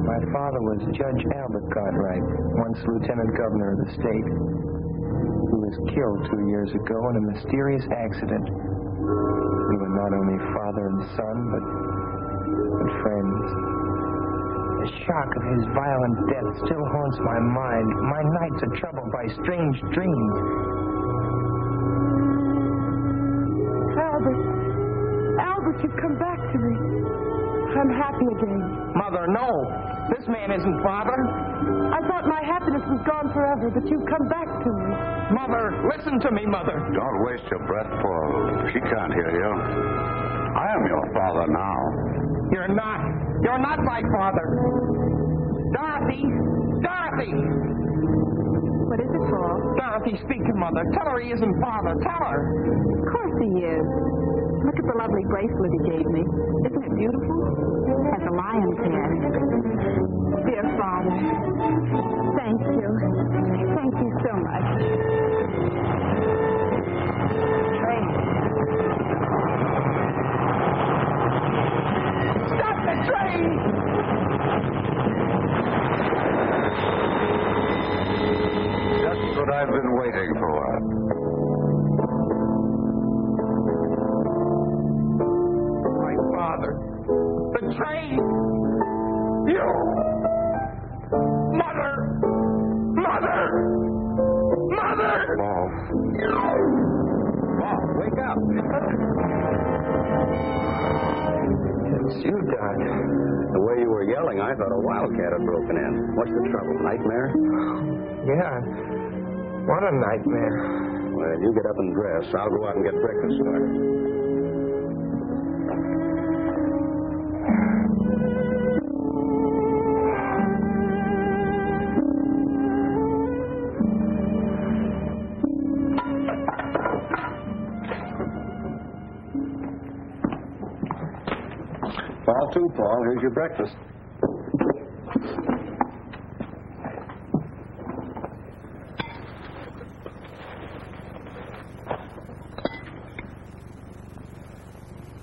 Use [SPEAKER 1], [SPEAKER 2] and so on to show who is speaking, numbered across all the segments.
[SPEAKER 1] My father was Judge Albert Cartwright, once Lieutenant Governor of the state. He was killed 2 years ago in a mysterious accident. We were not only father and son, but friends. The shock of his violent death still haunts my mind. My nights are troubled by strange dreams.
[SPEAKER 2] Albert, you've come back to me. I'm happy again.
[SPEAKER 1] Mother, no. This man isn't father.
[SPEAKER 2] I thought my happiness was gone forever, but you've come back to me.
[SPEAKER 1] Mother, listen to me, Mother.
[SPEAKER 3] Don't waste your breath, Paul. She can't hear you. I am your father now.
[SPEAKER 1] You're not. You're not my father. Dorothy! Dorothy!
[SPEAKER 2] What is it, Paul?
[SPEAKER 1] Dorothy, speak to Mother. Tell her he isn't father. Tell her.
[SPEAKER 2] Of course he is. Look at the lovely bracelet he gave me. Isn't it beautiful? Has a lion's head. Dear Father, thank you. Thank you so much.
[SPEAKER 1] Train. Stop the train!
[SPEAKER 3] Just what I've been waiting for.
[SPEAKER 1] The train! You! Mother! Mother! Mother!
[SPEAKER 3] Paul. Paul, wake up!
[SPEAKER 1] It's you, Doc.
[SPEAKER 3] The way you were yelling, I thought a wildcat had broken in. What's the trouble? Nightmare?
[SPEAKER 1] Yeah. What a nightmare.
[SPEAKER 3] Well, you get up and dress. I'll go out and get breakfast started. Fall too, Paul. Here's your breakfast.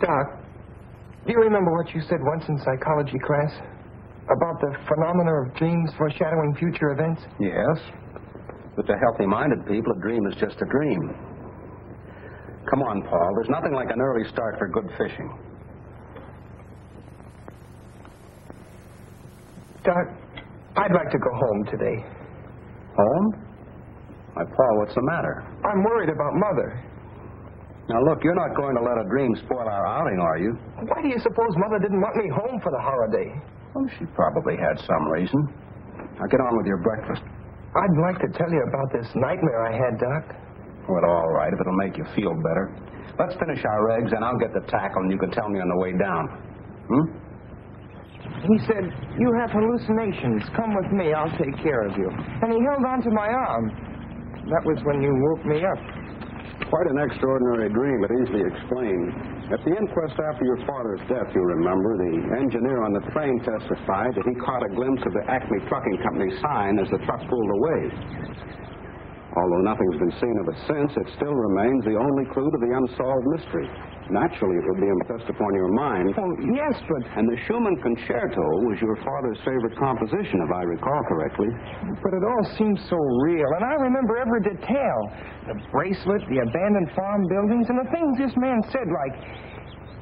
[SPEAKER 1] Doc, do you remember what you said once in psychology class? About the phenomena of dreams foreshadowing future events?
[SPEAKER 3] Yes. But to healthy-minded people, a dream is just a dream. Come on, Paul. There's nothing like an early start for good fishing.
[SPEAKER 1] Doc, I'd like to go home today.
[SPEAKER 3] Home? Why, Paul, what's the matter?
[SPEAKER 1] I'm worried about Mother.
[SPEAKER 3] Now, look, you're not going to let a dream spoil our outing, are you?
[SPEAKER 1] Why do you suppose Mother didn't want me home for the holiday?
[SPEAKER 3] Well, she probably had some reason. Now, get on with your breakfast.
[SPEAKER 1] I'd like to tell you about this nightmare I had, Doc.
[SPEAKER 3] Well, all right, if it'll make you feel better. Let's finish our eggs, and I'll get the tackle, and you can tell me on the way down.
[SPEAKER 1] He said, you have hallucinations. Come with me. I'll take care of you. And he held onto my arm. That was when you woke me up.
[SPEAKER 3] Quite an extraordinary dream, but easily explained. At the inquest after your father's death, you remember, the engineer on the train testified that he caught a glimpse of the Acme Trucking Company sign as the truck pulled away. Although nothing's been seen of it since, it still remains the only clue to the unsolved mystery. Naturally, it would be impressed upon your mind.
[SPEAKER 1] Oh, yes, but...
[SPEAKER 3] And the Schumann Concerto was your father's favorite composition, if I recall correctly.
[SPEAKER 1] But it all seems so real, and I remember every detail. The bracelet, the abandoned farm buildings, and the things this man said, like,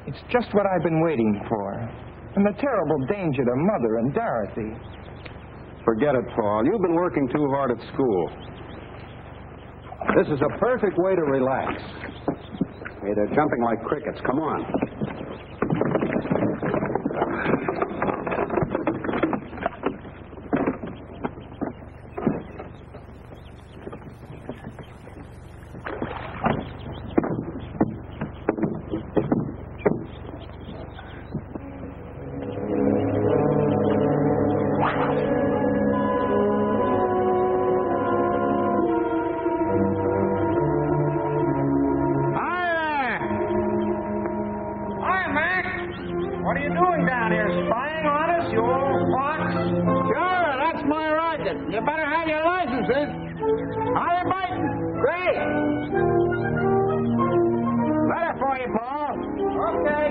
[SPEAKER 1] it's just what I've been waiting for. And the terrible danger to Mother and Dorothy.
[SPEAKER 3] Forget it, Paul. You've been working too hard at school. This is a perfect way to relax. Hey, they're jumping like crickets. Come on.
[SPEAKER 4] What are you doing down here, spying on us, you old fox? Sure, that's my racket. You better have your licenses. How you biting? Great. Better for you, Paul. Okay.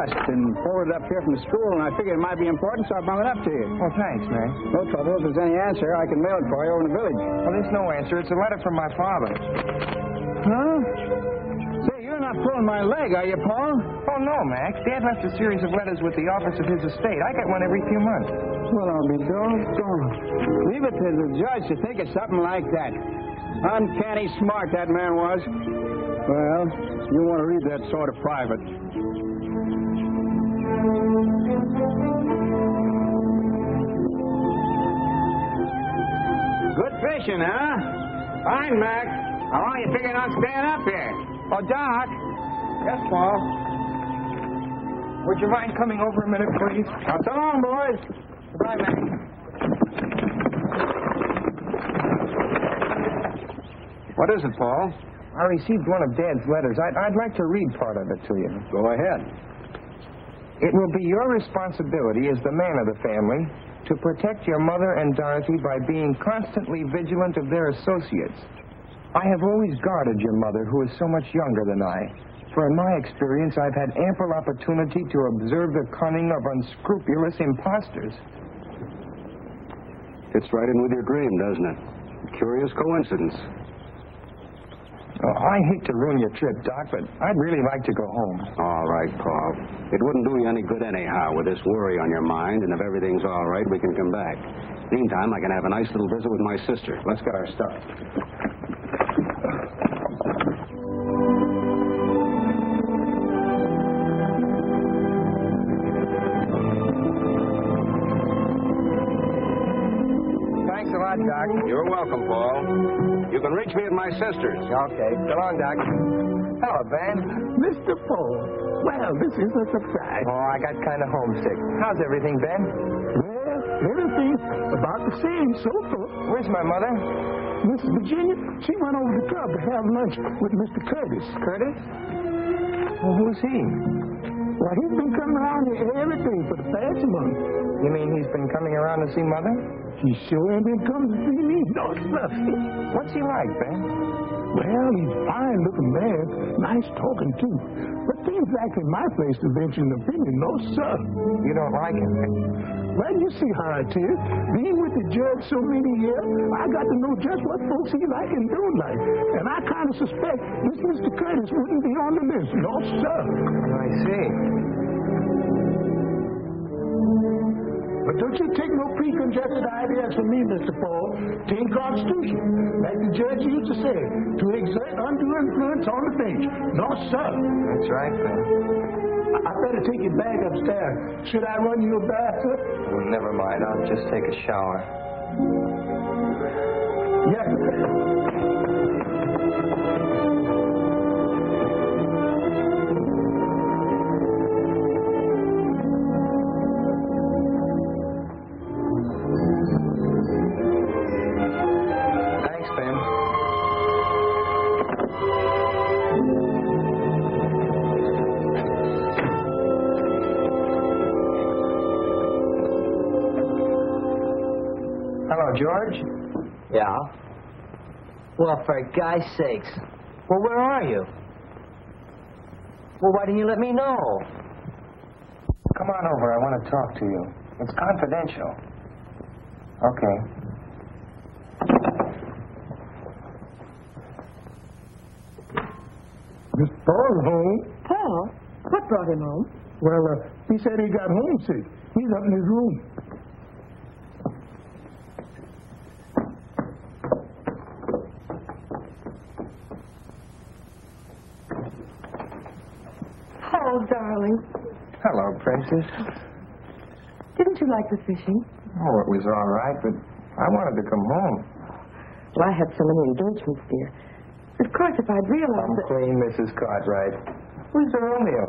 [SPEAKER 4] bust and forwarded up here from the school, and I figured it might be important, so I brought it up to you.
[SPEAKER 1] Well, thanks, man.
[SPEAKER 4] No trouble. If there's any answer, I can mail it for you over in the village.
[SPEAKER 1] Well, there's no answer. It's a letter from my father.
[SPEAKER 4] Huh? Say, you're not pulling my leg, are you, Paul?
[SPEAKER 1] Oh, no, Max. Dad left a series of letters with the office of his estate. I get one every few months.
[SPEAKER 4] Well, I'll be doggone. Leave it to the judge to think of something like that. Uncanny smart that man was. Well, you want to read that sort of private. Good fishing, huh? Fine, Mac. How long you figuring on staying up here? Oh, Doc.
[SPEAKER 1] Yes, Paul. Would you mind coming over a minute, please?
[SPEAKER 4] Now, so long, boys.
[SPEAKER 1] Goodbye, Max.
[SPEAKER 3] What is it, Paul?
[SPEAKER 1] I received one of Dad's letters. I'd like to read part of it to you.
[SPEAKER 3] Go ahead.
[SPEAKER 1] It will be your responsibility as the man of the family to protect your mother and Dorothy by being constantly vigilant of their associates. I have always guarded your mother, who is so much younger than I. For in my experience, I've had ample opportunity to observe the cunning of unscrupulous impostors.
[SPEAKER 3] Fits right in with your dream, doesn't it? Curious coincidence.
[SPEAKER 1] Oh, I hate to ruin your trip, Doc, but I'd really like to go home.
[SPEAKER 3] All right, Paul. It wouldn't do you any good anyhow with this worry on your mind, and if everything's all right, we can come back. Meantime, I can have a nice little visit with my sister. Let's get our stuff.
[SPEAKER 1] Doc.
[SPEAKER 3] You're welcome, Paul. You can reach me at my sister's.
[SPEAKER 1] Okay. So long, Doc. Hello, Ben.
[SPEAKER 5] Mr. Paul. Well, this is a surprise.
[SPEAKER 1] Oh, I got kind of homesick. How's everything, Ben?
[SPEAKER 5] Well, everything about the same so far.
[SPEAKER 1] Where's my mother?
[SPEAKER 5] Mrs. Virginia, she went over to the club to have lunch with Mr. Curtis.
[SPEAKER 1] Curtis? Well, who's he?
[SPEAKER 5] Well, he's been coming around here every day for the past month.
[SPEAKER 1] You mean he's been coming around to see Mother?
[SPEAKER 5] He sure ain't been coming to see me. No, sir.
[SPEAKER 1] What's he like, Ben?
[SPEAKER 5] Well, he's a fine-looking man. Nice talking, too. But things like in my place to venture an opinion. No, sir.
[SPEAKER 1] You don't like him?
[SPEAKER 5] Well, you see how it is. Being with the judge so many years, I got to know just what folks he like and don't like. And I kind of suspect this Mr. Curtis wouldn't be on the list. No, sir.
[SPEAKER 1] I see.
[SPEAKER 5] But don't you take no preconceived ideas from me, Mr. Paul. Take Constitution. Like the judge used to say, to exert undue influence on the bench. No, sir.
[SPEAKER 1] That's right, Ben.
[SPEAKER 5] I better take your bag upstairs. Should I run you a bath, sir?
[SPEAKER 1] Oh, never mind. I'll just take a shower.
[SPEAKER 5] Yes, sir.
[SPEAKER 1] George?
[SPEAKER 6] Yeah? Well, for God's sakes. Well, where are you? Well, why didn't you let me know?
[SPEAKER 1] Come on over. I want to talk to you. It's confidential. Okay.
[SPEAKER 5] Mr. Paul's home.
[SPEAKER 2] Paul? What brought him home?
[SPEAKER 5] Well, he said he got homesick. He's up in his room.
[SPEAKER 2] Oh, darling.
[SPEAKER 1] Hello, Princess.
[SPEAKER 2] Didn't you like the fishing?
[SPEAKER 1] Oh, it was all right, but I wanted to come home.
[SPEAKER 2] Well, I had so many engagements, dear. Of course, if I'd realized
[SPEAKER 1] Come
[SPEAKER 2] that...
[SPEAKER 1] clean, Mrs. Cartwright. Who's the Romeo?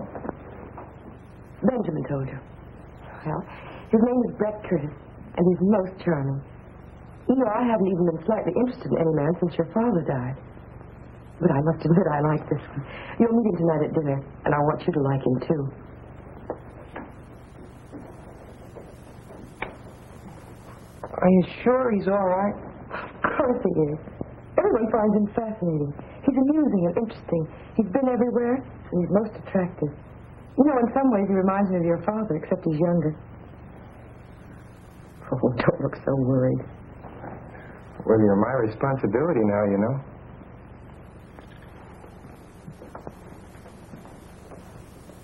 [SPEAKER 2] Benjamin told you. Well, his name is Brett Curtis, and he's most charming. You know, I haven't even been slightly interested in any man since your father died. But I must admit I like this one. You'll meet him tonight at dinner, and I want you to like him, too.
[SPEAKER 1] Are you sure he's all right?
[SPEAKER 2] Of course he is. Everyone finds him fascinating. He's amusing and interesting. He's been everywhere, and he's most attractive.
[SPEAKER 7] You know, in some ways he reminds me of your father, except he's younger. Oh, don't look so worried.
[SPEAKER 1] Well, you're my responsibility now, you know.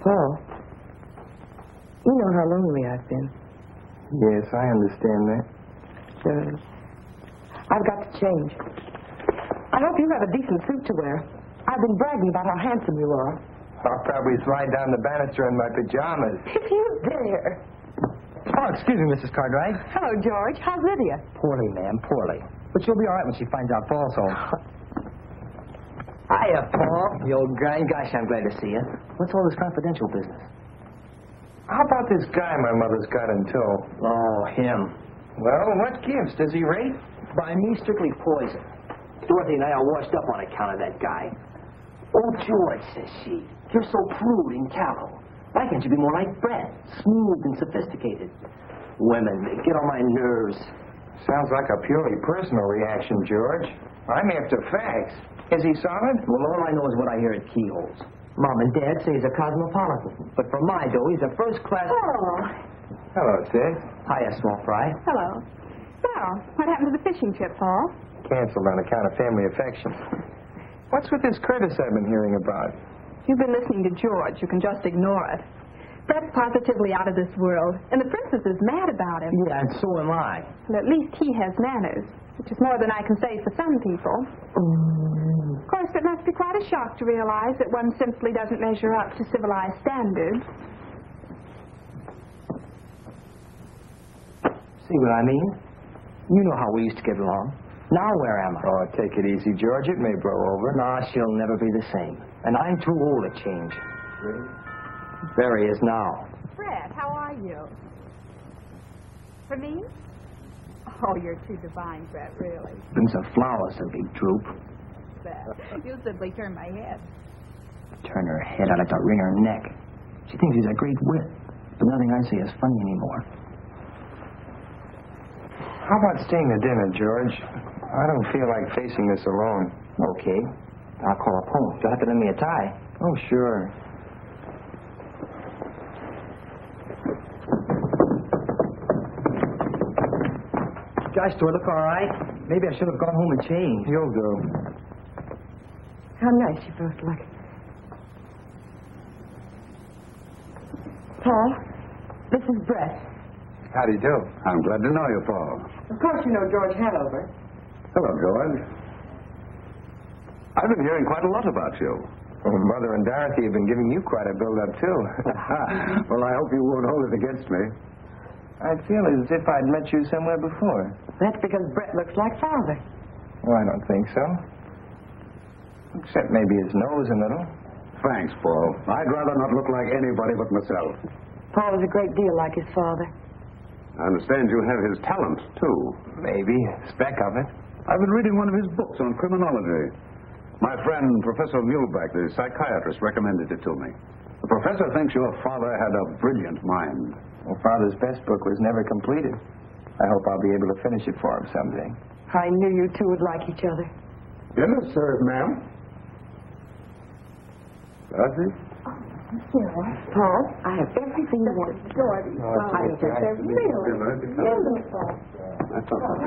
[SPEAKER 7] Paul, you know how lonely I've been.
[SPEAKER 1] Yes, I understand that.
[SPEAKER 7] I've got to change. I hope you have a decent suit to wear. I've been bragging about how handsome you are.
[SPEAKER 1] I'll probably slide down the banister in my pajamas.
[SPEAKER 7] If you dare.
[SPEAKER 6] Oh, excuse me, Mrs. Cartwright.
[SPEAKER 7] Hello, George. How's Lydia?
[SPEAKER 6] Poorly, ma'am, poorly. But she'll be all right when she finds out Paul's home. Hiya, Paul. The old grind. Gosh, I'm glad to see you. What's all this confidential business?
[SPEAKER 1] How about this guy my mother's got in tow?
[SPEAKER 6] Oh, him.
[SPEAKER 1] Well, what gives? Does he rate?
[SPEAKER 6] By me, strictly poison. Dorothy and I are washed up on account of that guy. Oh, George, says she, you're so crude and callow. Why can't you be more like Brett? Smooth and sophisticated. Women, they get on my nerves.
[SPEAKER 1] Sounds like a purely personal reaction, George. I'm after facts. Is he solid?
[SPEAKER 6] Well, all I know is what I hear at keyholes. Mom and Dad say he's a cosmopolitan. But for my dough, he's a first-class...
[SPEAKER 2] Oh.
[SPEAKER 1] Hello, sis.
[SPEAKER 6] Hiya, small fry.
[SPEAKER 2] Hello. Well, what happened to the fishing trip, Paul?
[SPEAKER 1] Canceled on account of family affection. What's with this Curtis I've been hearing about?
[SPEAKER 2] You've been listening to George. You can just ignore it. Brett's positively out of this world, and the princess is mad about him.
[SPEAKER 6] Yeah, and so am I.
[SPEAKER 2] Well, at least he has manners, which is more than I can say for some people. Of course, it must be quite a shock to realize that one simply doesn't measure up to civilized standards.
[SPEAKER 6] See what I mean? You know how we used to get along. Now where am I?
[SPEAKER 1] Oh, take it easy, George. It may blow over.
[SPEAKER 6] Nah, she'll never be the same. And I'm too old to change. There he is now.
[SPEAKER 2] Fred, how are you? For me? Oh, you're too divine, Fred, really.
[SPEAKER 6] Bring some flowers, a big droop.
[SPEAKER 2] Fred, you simply turn my head.
[SPEAKER 6] Turn her head, I'd like to wring her neck. She thinks he's a great wit, but nothing I say is funny anymore.
[SPEAKER 1] How about staying to dinner, George? I don't feel like facing this alone.
[SPEAKER 6] Okay. I'll call up home. You'll have to lend me a tie.
[SPEAKER 1] Oh, sure.
[SPEAKER 6] Gosh, do I look all right? Maybe I should have gone home and changed.
[SPEAKER 1] You'll do.
[SPEAKER 7] How nice you both look. Paul, this is Brett.
[SPEAKER 1] How do you do?
[SPEAKER 3] I'm glad to know you, Paul.
[SPEAKER 7] Of course you know George Hanover.
[SPEAKER 3] Hello, George. I've been hearing quite a lot about you.
[SPEAKER 1] Well, Mother and Dorothy have been giving you quite a build-up, too.
[SPEAKER 3] Well, I hope you won't hold it against me.
[SPEAKER 1] I feel as if I'd met you somewhere before.
[SPEAKER 7] That's because Brett looks like Father.
[SPEAKER 1] Well, I don't think so. Except maybe his nose a little.
[SPEAKER 3] Thanks, Paul. I'd rather not look like anybody but myself.
[SPEAKER 7] Paul is a great deal like his father.
[SPEAKER 3] I understand you have his talent, too.
[SPEAKER 1] Maybe. A speck of it.
[SPEAKER 3] I've been reading one of his books on criminology. My friend, Professor Muhlbach, the psychiatrist, recommended it to me. The professor thinks your father had a brilliant mind.
[SPEAKER 1] Well, Father's best book was never completed. I hope I'll be able to finish it for him someday.
[SPEAKER 7] I knew you two would like each other.
[SPEAKER 5] Dinner served, ma'am.
[SPEAKER 1] Dorothy?
[SPEAKER 7] Paul, I have everything you want. Dorothy, they're really beautiful.
[SPEAKER 3] That's all right.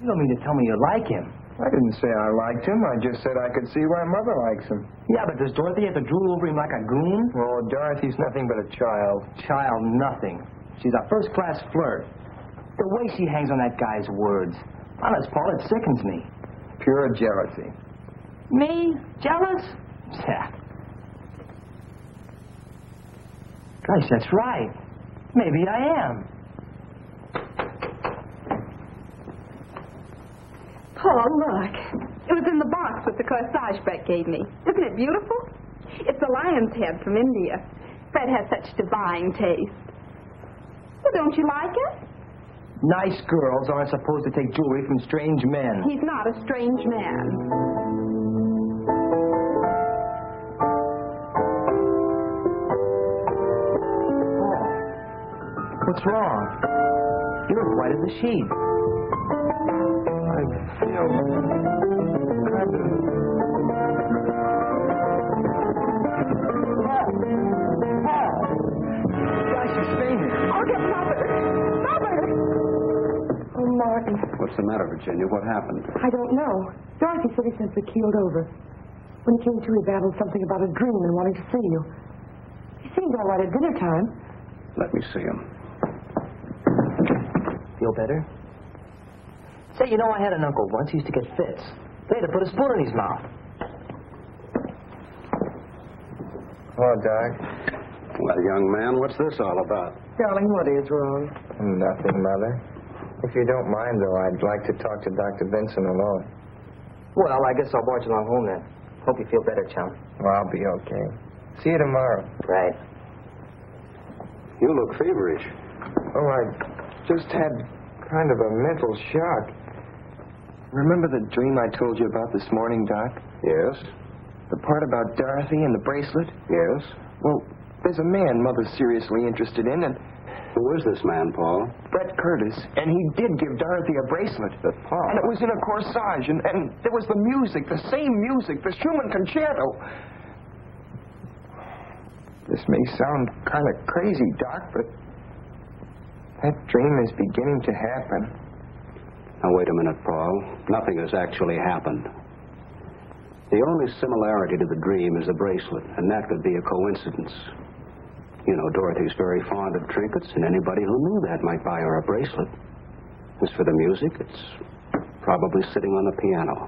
[SPEAKER 6] You don't mean to tell me you like him.
[SPEAKER 1] I didn't say I liked him. I just said I could see why Mother likes him.
[SPEAKER 6] Yeah, but does Dorothy have to drool over him like a goon?
[SPEAKER 1] Oh, Dorothy's nothing but a child.
[SPEAKER 6] Child, nothing. She's a first-class flirt. The way she hangs on that guy's words. Honest, Paul, it sickens me.
[SPEAKER 1] Pure jealousy.
[SPEAKER 6] Me? Jealous? Yeah. Gosh, that's right. Maybe I am.
[SPEAKER 2] Paul, look. It was in the box with the corsage Brett gave me. Isn't it beautiful? It's a lion's head from India. Brett has such divine taste. Well, don't you like it?
[SPEAKER 6] Nice girls aren't supposed to take jewelry from strange men.
[SPEAKER 2] He's not a strange man.
[SPEAKER 6] What's wrong? You look white as a sheet.
[SPEAKER 1] I feel kind of
[SPEAKER 7] Dorothy.
[SPEAKER 3] What's the matter, Virginia? What happened?
[SPEAKER 7] I don't know. Dorothy said he simply keeled over. When he came to, he babbled something about a dream and wanting to see you. He seemed all right at dinner time.
[SPEAKER 3] Let me see him.
[SPEAKER 6] Feel better? Say, you know, I had an uncle once. He used to get fits. They had to put a spoon in his mouth.
[SPEAKER 1] Hello, Doc.
[SPEAKER 3] Well, young man, what's this all about?
[SPEAKER 6] Darling, what is wrong?
[SPEAKER 1] Nothing, Mother. If you don't mind, though, I'd like to talk to Dr. Vincent alone.
[SPEAKER 6] Well, I guess I'll barge along home then. Hope you feel better, chum.
[SPEAKER 1] Well, I'll be okay. See you tomorrow.
[SPEAKER 6] Right.
[SPEAKER 3] You look feverish.
[SPEAKER 1] Oh, I just had kind of a mental shock. Remember the dream I told you about this morning, Doc?
[SPEAKER 3] Yes?
[SPEAKER 1] The part about Dorothy and the bracelet?
[SPEAKER 3] Yes?
[SPEAKER 1] Well, there's a man Mother's seriously interested in, and
[SPEAKER 3] Who is this man, Paul?
[SPEAKER 1] Brett Curtis, and he did give Dorothy a bracelet.
[SPEAKER 3] But, Paul...
[SPEAKER 1] And it was in a corsage, and there was the music, the same music, the Schumann concerto. This may sound kind of crazy, Doc, but that dream is beginning to happen.
[SPEAKER 3] Now, wait a minute, Paul. Nothing has actually happened. The only similarity to the dream is the bracelet, and that could be a coincidence. You know, Dorothy's very fond of trinkets, and anybody who knew that might buy her a bracelet. As for the music, it's probably sitting on the piano.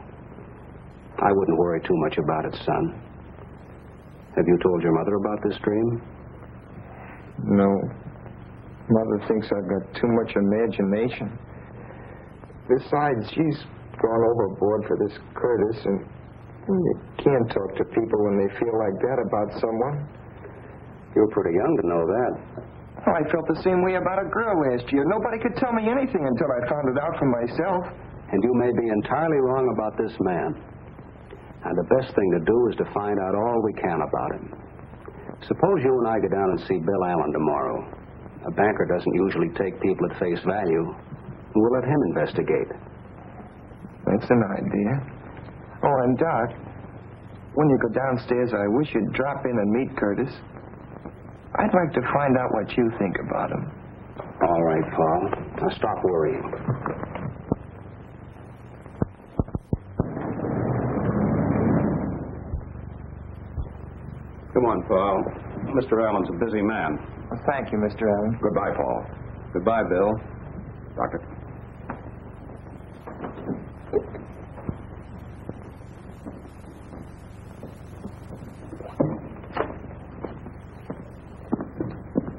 [SPEAKER 3] I wouldn't worry too much about it, son. Have you told your mother about this dream?
[SPEAKER 1] No. Mother thinks I've got too much imagination. Besides, she's gone overboard for this Curtis, and you can't talk to people when they feel like that about someone.
[SPEAKER 3] You're pretty young to know that.
[SPEAKER 1] Oh, I felt the same way about a girl last year. Nobody could tell me anything until I found it out for myself.
[SPEAKER 3] And you may be entirely wrong about this man. And the best thing to do is to find out all we can about him. Suppose you and I go down and see Bill Allen tomorrow. A banker doesn't usually take people at face value. We'll let him investigate.
[SPEAKER 1] That's an idea. Oh, and Doc, when you go downstairs, I wish you'd drop in and meet Curtis. I'd like to find out what you think about him.
[SPEAKER 3] All right, Paul. Now stop worrying. Come on, Paul. Mr. Allen's a busy man.
[SPEAKER 1] Well, thank you, Mr. Allen.
[SPEAKER 3] Goodbye, Paul. Goodbye, Bill. Doctor.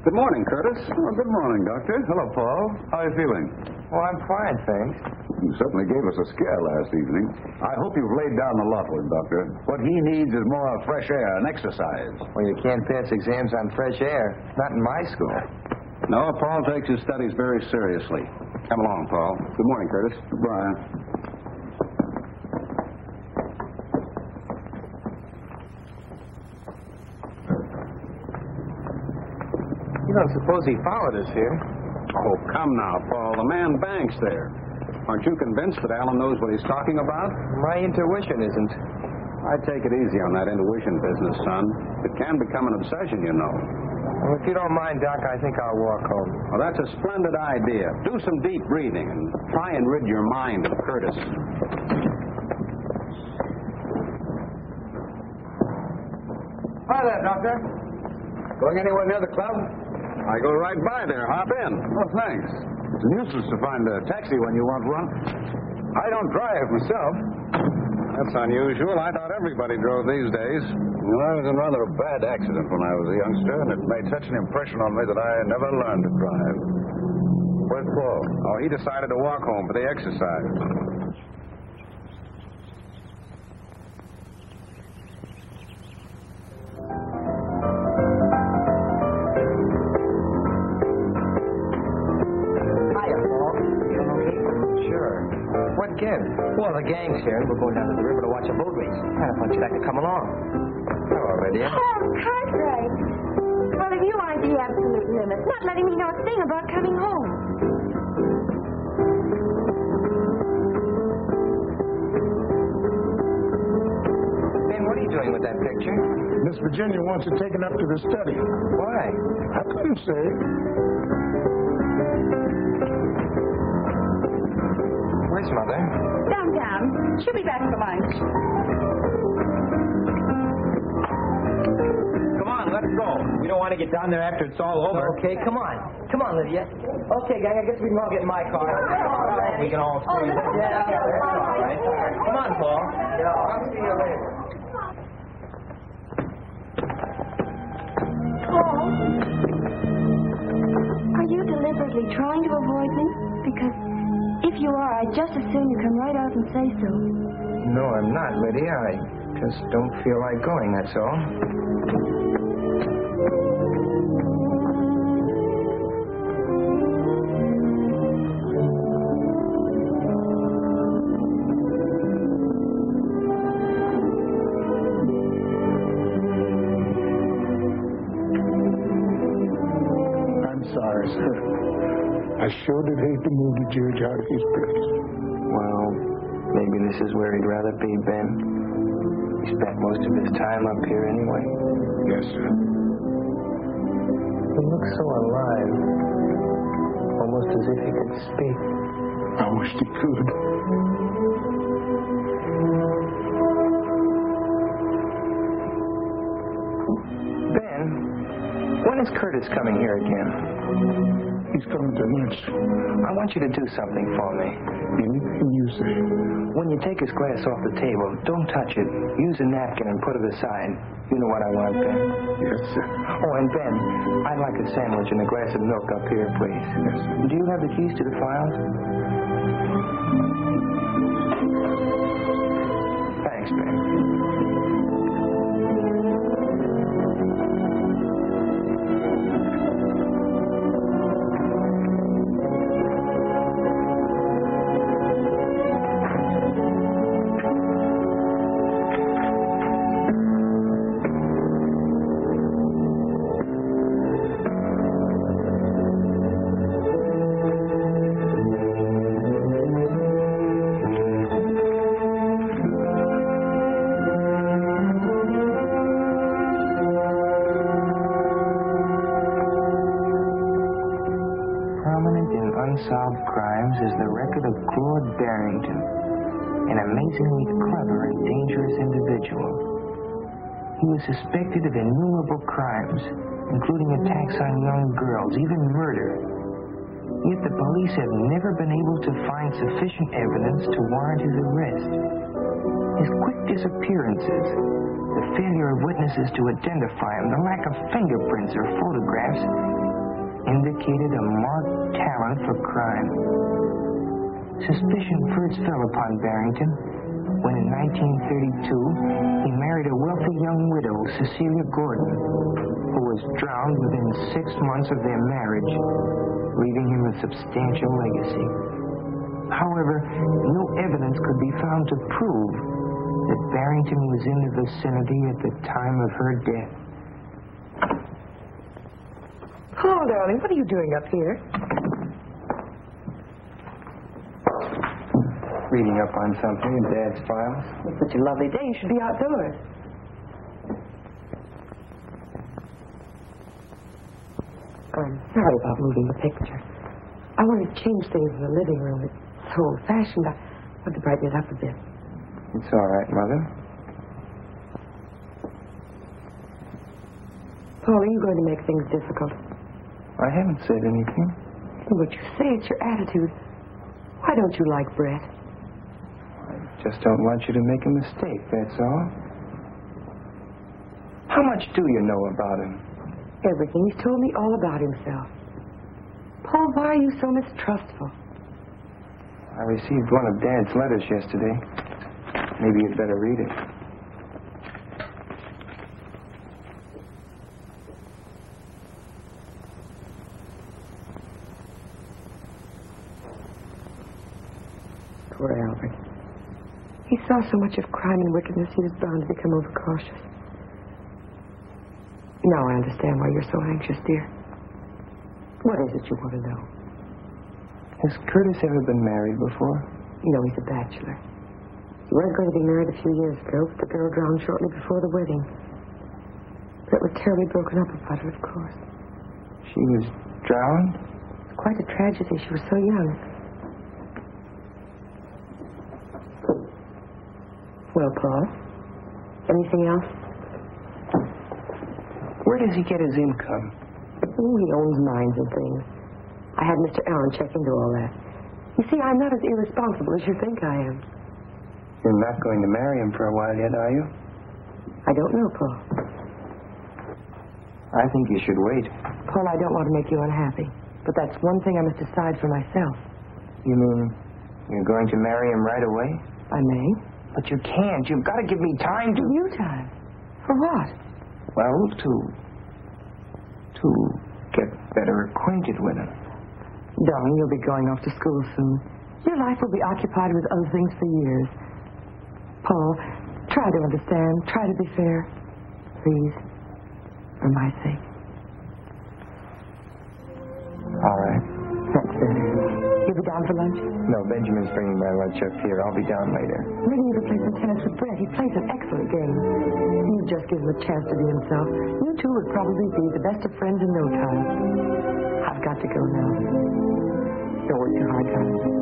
[SPEAKER 3] Good morning, Curtis.
[SPEAKER 8] Oh, good morning, Doctor. Hello, Paul. How are you feeling?
[SPEAKER 1] Well, I'm fine, thanks.
[SPEAKER 8] You certainly gave us a scare last evening. I hope you've laid down the lot with him, Doctor. What he needs is more fresh air and exercise.
[SPEAKER 1] Well, you can't pass exams on fresh air. Not in my school.
[SPEAKER 3] No, Paul takes his studies very seriously. Come along, Paul. Good morning, Curtis.
[SPEAKER 8] Goodbye.
[SPEAKER 1] You don't suppose he followed us here?
[SPEAKER 3] Oh, come now, Paul. The man banks there. Aren't you convinced that Allen knows what he's talking about?
[SPEAKER 1] My intuition isn't.
[SPEAKER 3] I'd take it easy on that intuition business, son. It can become an obsession, you know.
[SPEAKER 1] Well, if you don't mind, Doc, I think I'll walk home.
[SPEAKER 3] Well, that's a splendid idea. Do some deep breathing and try and rid your mind of Curtis.
[SPEAKER 4] Hi there, Doctor. Going anywhere near the club?
[SPEAKER 3] I go right by there. Hop in.
[SPEAKER 8] Oh, thanks. It's useless to find a taxi when you want one.
[SPEAKER 4] I don't drive myself.
[SPEAKER 3] That's unusual. I thought everybody drove these days.
[SPEAKER 8] Well, I was in rather a bad accident when I was a youngster, and it made such an impression on me that I never learned to drive. Where's Paul?
[SPEAKER 3] Oh, he decided to walk home for the exercise.
[SPEAKER 1] What gives?
[SPEAKER 6] Well, the gang's here, and we're going down to the river to watch a boat race. Kind of want you back to come along.
[SPEAKER 1] Hello, Lydia.
[SPEAKER 7] Oh, Cartwright. Well, if you aren't the absolute limit, not letting me know a thing about coming home.
[SPEAKER 1] Ben, what are you doing with that picture?
[SPEAKER 5] Miss Virginia wants it taken up to the study.
[SPEAKER 1] Why?
[SPEAKER 5] I couldn't say.
[SPEAKER 1] Where's Mother?
[SPEAKER 2] Downtown. She'll be back for lunch.
[SPEAKER 6] Come on, let's go. We don't want to get down there after it's all over. Okay, come on. Come on, Lydia. Okay, gang, I guess we can all get in my car. We can all stay. Yeah, that's all right. Come on, Paul. I'll see you later.
[SPEAKER 9] Paul, are you deliberately trying to avoid me? Because if you are, I'd just as soon you come right out and say so.
[SPEAKER 1] No, I'm not, Lydia. I just don't feel like going, that's all.
[SPEAKER 5] Sorry, sir. I sure did hate to move the judge out of his place.
[SPEAKER 1] Well, maybe this is where he'd rather be, Ben. He spent most of his time up here anyway.
[SPEAKER 5] Yes, sir.
[SPEAKER 1] He looks so alive. Almost as if he could speak.
[SPEAKER 5] I wished he could.
[SPEAKER 1] Ben, when is Curtis coming here again?
[SPEAKER 5] He's coming to lunch.
[SPEAKER 1] I want you to do something for me.
[SPEAKER 5] Anything you say.
[SPEAKER 1] When you take his glass off the table, don't touch it. Use a napkin and put it aside. You know what I want, Ben?
[SPEAKER 5] Yes, sir.
[SPEAKER 1] Oh, and Ben, I'd like a sandwich and a glass of milk up here, please.
[SPEAKER 5] Yes, sir.
[SPEAKER 1] Do you have the keys to the files? Thanks, Ben. Unsolved crimes is the record of Claude Barrington, an amazingly clever and dangerous individual. He was suspected of innumerable crimes, including attacks on young girls, even murder. Yet the police have never been able to find sufficient evidence to warrant his arrest. His quick disappearances, the failure of witnesses to identify him, the lack of fingerprints or photographs indicated a marked talent for crime. Suspicion first fell upon Barrington when in 1932 he married a wealthy young widow, Cecilia Gordon, who was drowned within 6 months of their marriage, leaving him a substantial legacy. However, no evidence could be found to prove that Barrington was in the vicinity at the time of her death.
[SPEAKER 7] Paul, darling, what are you doing up here?
[SPEAKER 1] Reading up on something in Dad's files.
[SPEAKER 7] It's such a lovely day. You should be outdoors. I'm sorry about moving the picture. I wanted to change things in the living room. It's so old-fashioned. I wanted to brighten it up a bit.
[SPEAKER 1] It's all right, Mother.
[SPEAKER 7] Paul, are you going to make things difficult?
[SPEAKER 1] I haven't said anything.
[SPEAKER 7] What you say, it's your attitude. Why don't you like Brett?
[SPEAKER 1] I just don't want you to make a mistake, that's all. How much do you know about him?
[SPEAKER 7] Everything. He's told me all about himself. Paul, why are you so mistrustful?
[SPEAKER 1] I received one of Dad's letters yesterday. Maybe you'd better read it.
[SPEAKER 7] Poor Albert. He saw so much of crime and wickedness, he was bound to become overcautious. Now I understand why you're so anxious, dear. What is it you want to know?
[SPEAKER 1] Has Curtis ever been married before?
[SPEAKER 7] No, he's a bachelor. He was going to be married a few years ago, but the girl drowned shortly before the wedding. Brett was terribly broken up about her, of course.
[SPEAKER 1] She was drowned?
[SPEAKER 7] It's quite a tragedy. She was so young. Well, Paul, anything else?
[SPEAKER 1] Where does he get his income?
[SPEAKER 7] Oh, he owns mines and things. I had Mr. Allen check into all that. You see, I'm not as irresponsible as you think I am.
[SPEAKER 1] You're not going to marry him for a while yet, are you?
[SPEAKER 7] I don't know, Paul.
[SPEAKER 1] I think you should wait.
[SPEAKER 7] Paul, I don't want to make you unhappy. But that's one thing I must decide for myself.
[SPEAKER 1] You mean you're going to marry him right away?
[SPEAKER 7] I may.
[SPEAKER 1] But you can't. You've got to give me time to...
[SPEAKER 7] Give you time? For what?
[SPEAKER 1] Well, to get better acquainted with him.
[SPEAKER 7] Darling, you'll be going off to school soon. Your life will be occupied with other things for years. Paul, try to understand. Try to be fair. Please. For my sake.
[SPEAKER 1] All right.
[SPEAKER 7] That's better. You'll be down for lunch?
[SPEAKER 1] No, Benjamin's bringing my lunch up here. I'll be down later.
[SPEAKER 7] Maybe you could play some tennis with Brett. He plays an excellent game. You just give him a chance to be himself. You two would probably be the best of friends in no time. I've got to go now. Don't work too hard, darling.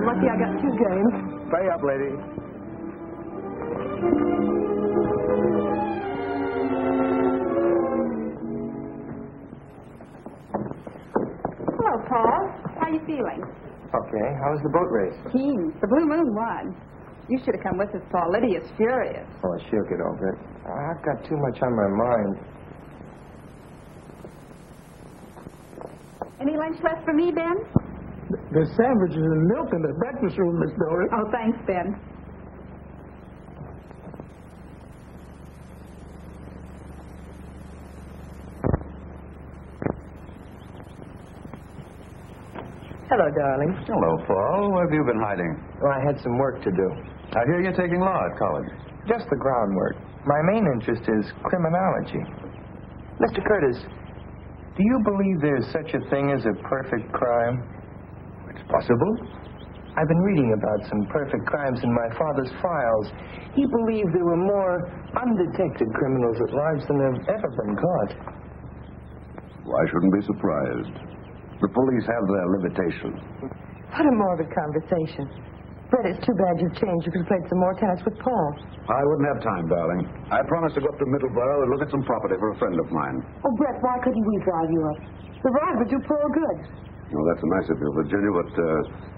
[SPEAKER 7] Lucky I got 2 games.
[SPEAKER 3] Pay up, lady.
[SPEAKER 2] Hello, Paul. How are you feeling?
[SPEAKER 1] Okay. How was the boat race?
[SPEAKER 2] Keen. The Blue Moon won. You should have come with us, Paul. Lydia's furious.
[SPEAKER 1] Oh, she'll get over it. I've got too much on my mind.
[SPEAKER 2] Any lunch left for me, Ben?
[SPEAKER 5] There's sandwiches and milk in the breakfast room, Miss Doris.
[SPEAKER 2] Oh, thanks, Ben.
[SPEAKER 1] Hello, darling.
[SPEAKER 8] Hello, Paul. Where have you been hiding?
[SPEAKER 1] Well, I had some work to do.
[SPEAKER 8] I hear you're taking law at college.
[SPEAKER 1] Just the groundwork. My main interest is criminology. Mr. Curtis, do you believe there's such a thing as a perfect crime?
[SPEAKER 8] It's possible.
[SPEAKER 1] I've been reading about some perfect crimes in my father's files. He believed there were more undetected criminals at large than have ever been caught.
[SPEAKER 8] Well, I shouldn't be surprised. The police have their limitations.
[SPEAKER 7] What a morbid conversation. Brett, it's too bad you've changed. You could have played some more tennis with Paul.
[SPEAKER 8] I wouldn't have time, darling. I promised to go up to Middleborough and look at some property for a friend of mine.
[SPEAKER 7] Oh, Brett, why couldn't we drive you up? The ride would do Paul good.
[SPEAKER 8] Oh, that's nice of you, Virginia, but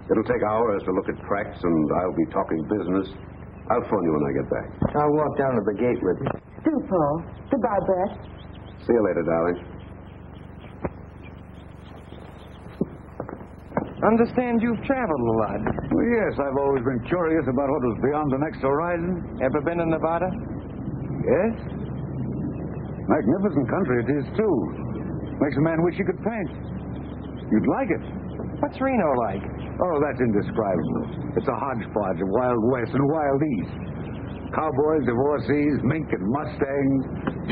[SPEAKER 8] it'll take hours to look at tracks, and I'll be talking business. I'll phone you when I get back.
[SPEAKER 1] I'll walk down to the gate with you.
[SPEAKER 7] Do, Paul. Goodbye, Brett.
[SPEAKER 8] See you later, darling.
[SPEAKER 1] Understand you've traveled a lot.
[SPEAKER 8] Well, yes, I've always been curious about what was beyond the next horizon.
[SPEAKER 1] Ever been in Nevada?
[SPEAKER 8] Yes. Magnificent country it is, too. Makes a man wish he could paint. You'd like it.
[SPEAKER 1] What's Reno like?
[SPEAKER 8] Oh, that's indescribable. It's a hodgepodge of Wild West and Wild East. Cowboys, divorcees, mink and mustangs,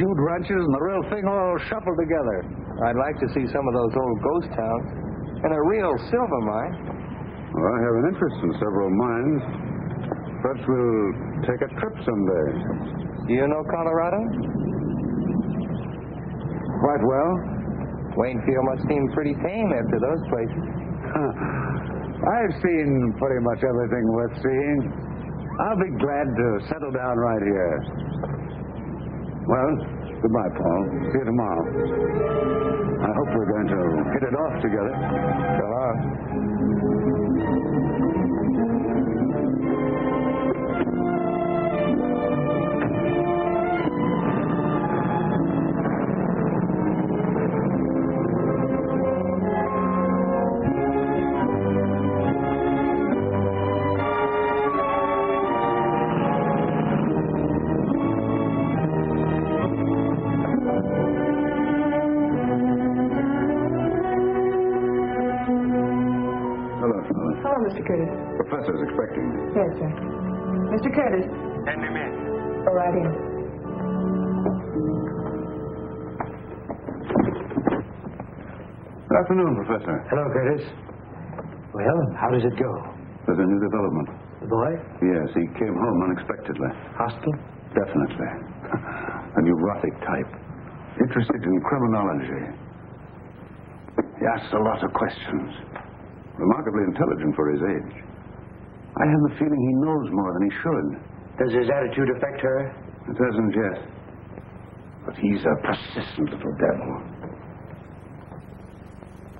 [SPEAKER 8] Jude ranches, and the real thing all shuffled together.
[SPEAKER 1] I'd like to see some of those old ghost towns. And a real silver mine.
[SPEAKER 8] Well, I have an interest in several mines. Perhaps we'll take a trip someday.
[SPEAKER 1] Do you know Colorado?
[SPEAKER 8] Quite well.
[SPEAKER 1] Waynfield must seem pretty tame after those places.
[SPEAKER 8] I've seen pretty much everything worth seeing. I'll be glad to settle down right here. Well, goodbye, Paul. See you tomorrow. I hope we're going to hit it off together.
[SPEAKER 1] So long.
[SPEAKER 7] Hello, Mr. Curtis.
[SPEAKER 8] Professor's expecting me.
[SPEAKER 7] Yes, sir. Mr. Curtis.
[SPEAKER 4] Send him in.
[SPEAKER 7] Go right in.
[SPEAKER 8] Good afternoon, Professor.
[SPEAKER 6] Hello, Curtis. Well, how does it go?
[SPEAKER 8] There's a new development.
[SPEAKER 6] The boy?
[SPEAKER 8] Yes, he came home unexpectedly.
[SPEAKER 6] Hostile?
[SPEAKER 8] Definitely. A neurotic type. Interested in criminology. He asks a lot of questions. Remarkably intelligent for his age. I have the feeling he knows more than he should.
[SPEAKER 6] Does his attitude affect her?
[SPEAKER 8] It hasn't yet. But he's a persistent little devil.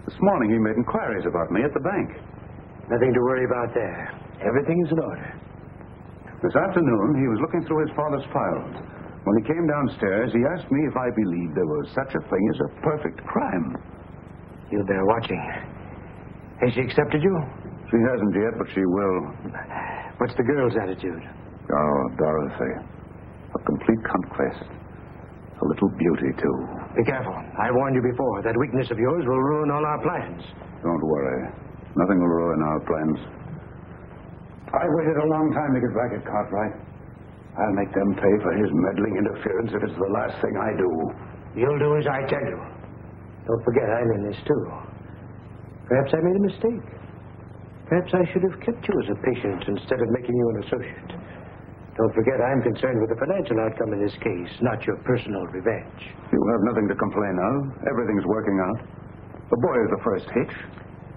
[SPEAKER 8] This morning he made inquiries about me at the bank.
[SPEAKER 6] Nothing to worry about there. Everything is in order.
[SPEAKER 8] This afternoon he was looking through his father's files. When he came downstairs, he asked me if I believed there was such a thing as a perfect crime.
[SPEAKER 6] You'll bear watching. Has she accepted you?
[SPEAKER 8] She hasn't yet, but she will.
[SPEAKER 6] What's the girl's attitude?
[SPEAKER 8] Oh, Dorothy. A complete conquest. A little beauty, too.
[SPEAKER 6] Be careful. I warned you before. That weakness of yours will ruin all our plans.
[SPEAKER 8] Don't worry. Nothing will ruin our plans. I waited a long time to get back at Cartwright. I'll make them pay for his meddling interference if it's the last thing I do.
[SPEAKER 6] You'll do as I tell you. Don't forget, I'm in this, too. Perhaps I made a mistake. Perhaps I should have kept you as a patient instead of making you an associate. Don't forget, I'm concerned with the financial outcome in this case, not your personal revenge.
[SPEAKER 8] You have nothing to complain of. Everything's working out. The boy is the first hitch.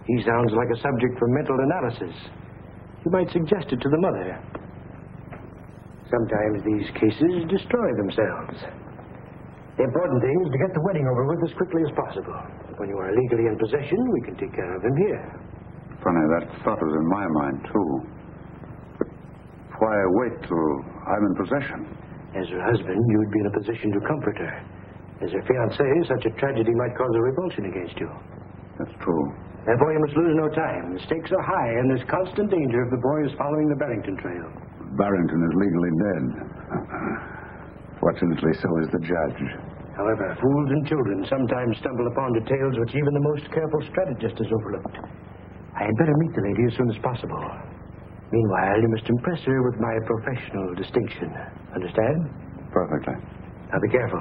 [SPEAKER 6] He sounds like a subject for mental analysis. You might suggest it to the mother. Sometimes these cases destroy themselves. The important thing is to get the wedding over with as quickly as possible. When you are legally in possession, we can take care of him here.
[SPEAKER 8] Funny, that thought was in my mind, too. But why wait till I'm in possession?
[SPEAKER 6] As her husband, you would be in a position to comfort her. As her fiancé, such a tragedy might cause a revulsion against you.
[SPEAKER 8] That's true.
[SPEAKER 6] Therefore, you must lose no time. The stakes are high, and there's constant danger if the boy is following the Barrington trail.
[SPEAKER 8] Barrington is legally dead. Fortunately, so is the judge.
[SPEAKER 6] However, fools and children sometimes stumble upon details which even the most careful strategist has overlooked. I had better meet the lady as soon as possible. Meanwhile, you must impress her with my professional distinction. Understand?
[SPEAKER 8] Perfectly.
[SPEAKER 6] Now be careful.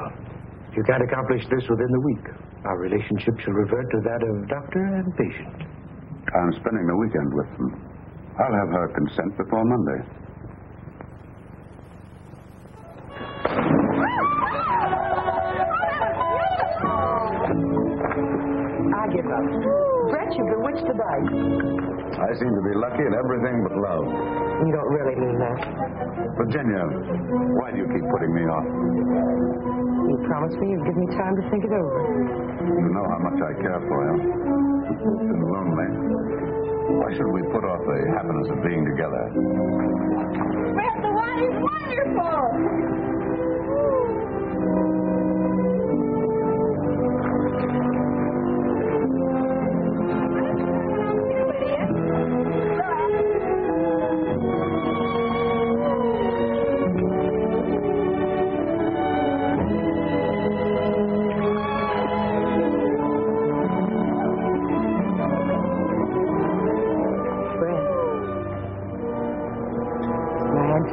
[SPEAKER 6] If you can't accomplish this within the week, our relationship shall revert to that of doctor and patient.
[SPEAKER 8] I'm spending the weekend with them. I'll have her consent before Monday.
[SPEAKER 7] I give up. Brett, you bewitched the dice.
[SPEAKER 8] I seem to be lucky in everything but love.
[SPEAKER 7] You don't really mean that.
[SPEAKER 8] Virginia, why do you keep putting me off?
[SPEAKER 7] You promised me you'd give me time to think it over.
[SPEAKER 8] You know how much I care for him. It's been lonely. Why should we put off the happiness of being together?
[SPEAKER 9] Brett, the wine is wonderful.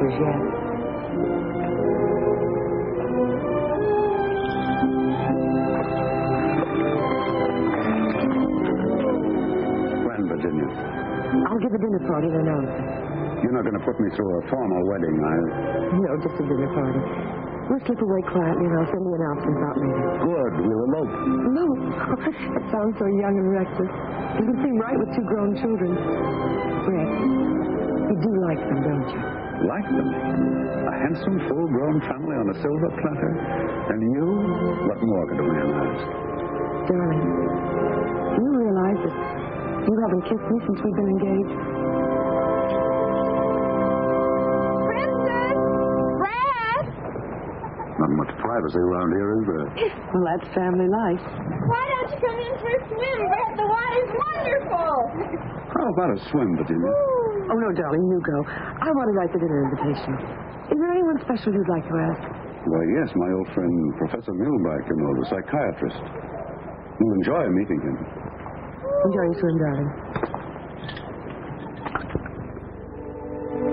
[SPEAKER 7] Yes.
[SPEAKER 8] When, Virginia?
[SPEAKER 7] I'll give a dinner party and announce it.
[SPEAKER 8] You're not going to put me through a formal wedding, are you?
[SPEAKER 7] No, just a dinner party. We'll slip away quietly and I'll send the announcements out later.
[SPEAKER 8] Good. We'll elope.
[SPEAKER 7] No. It sounds so young and reckless. It would seem right with two grown children. Brett, you do like them, don't you?
[SPEAKER 8] like them. A handsome, full-grown family on a silver platter. And you? What more could a man ask?
[SPEAKER 7] Darling, do you realize that you haven't kissed me since we've been engaged?
[SPEAKER 8] Not much privacy around here, is there?
[SPEAKER 7] Well, that's family life.
[SPEAKER 9] Why don't you come in for a swim, Brett? The water's wonderful.
[SPEAKER 8] How about a swim, Virginia?
[SPEAKER 7] Oh, no, darling, you go. I want to write the dinner invitation. Is there anyone special you'd like to ask?
[SPEAKER 8] Why, yes, my old friend, Professor Muhlbach, you know, the psychiatrist. You'll enjoy meeting him.
[SPEAKER 7] Enjoy your swim, darling.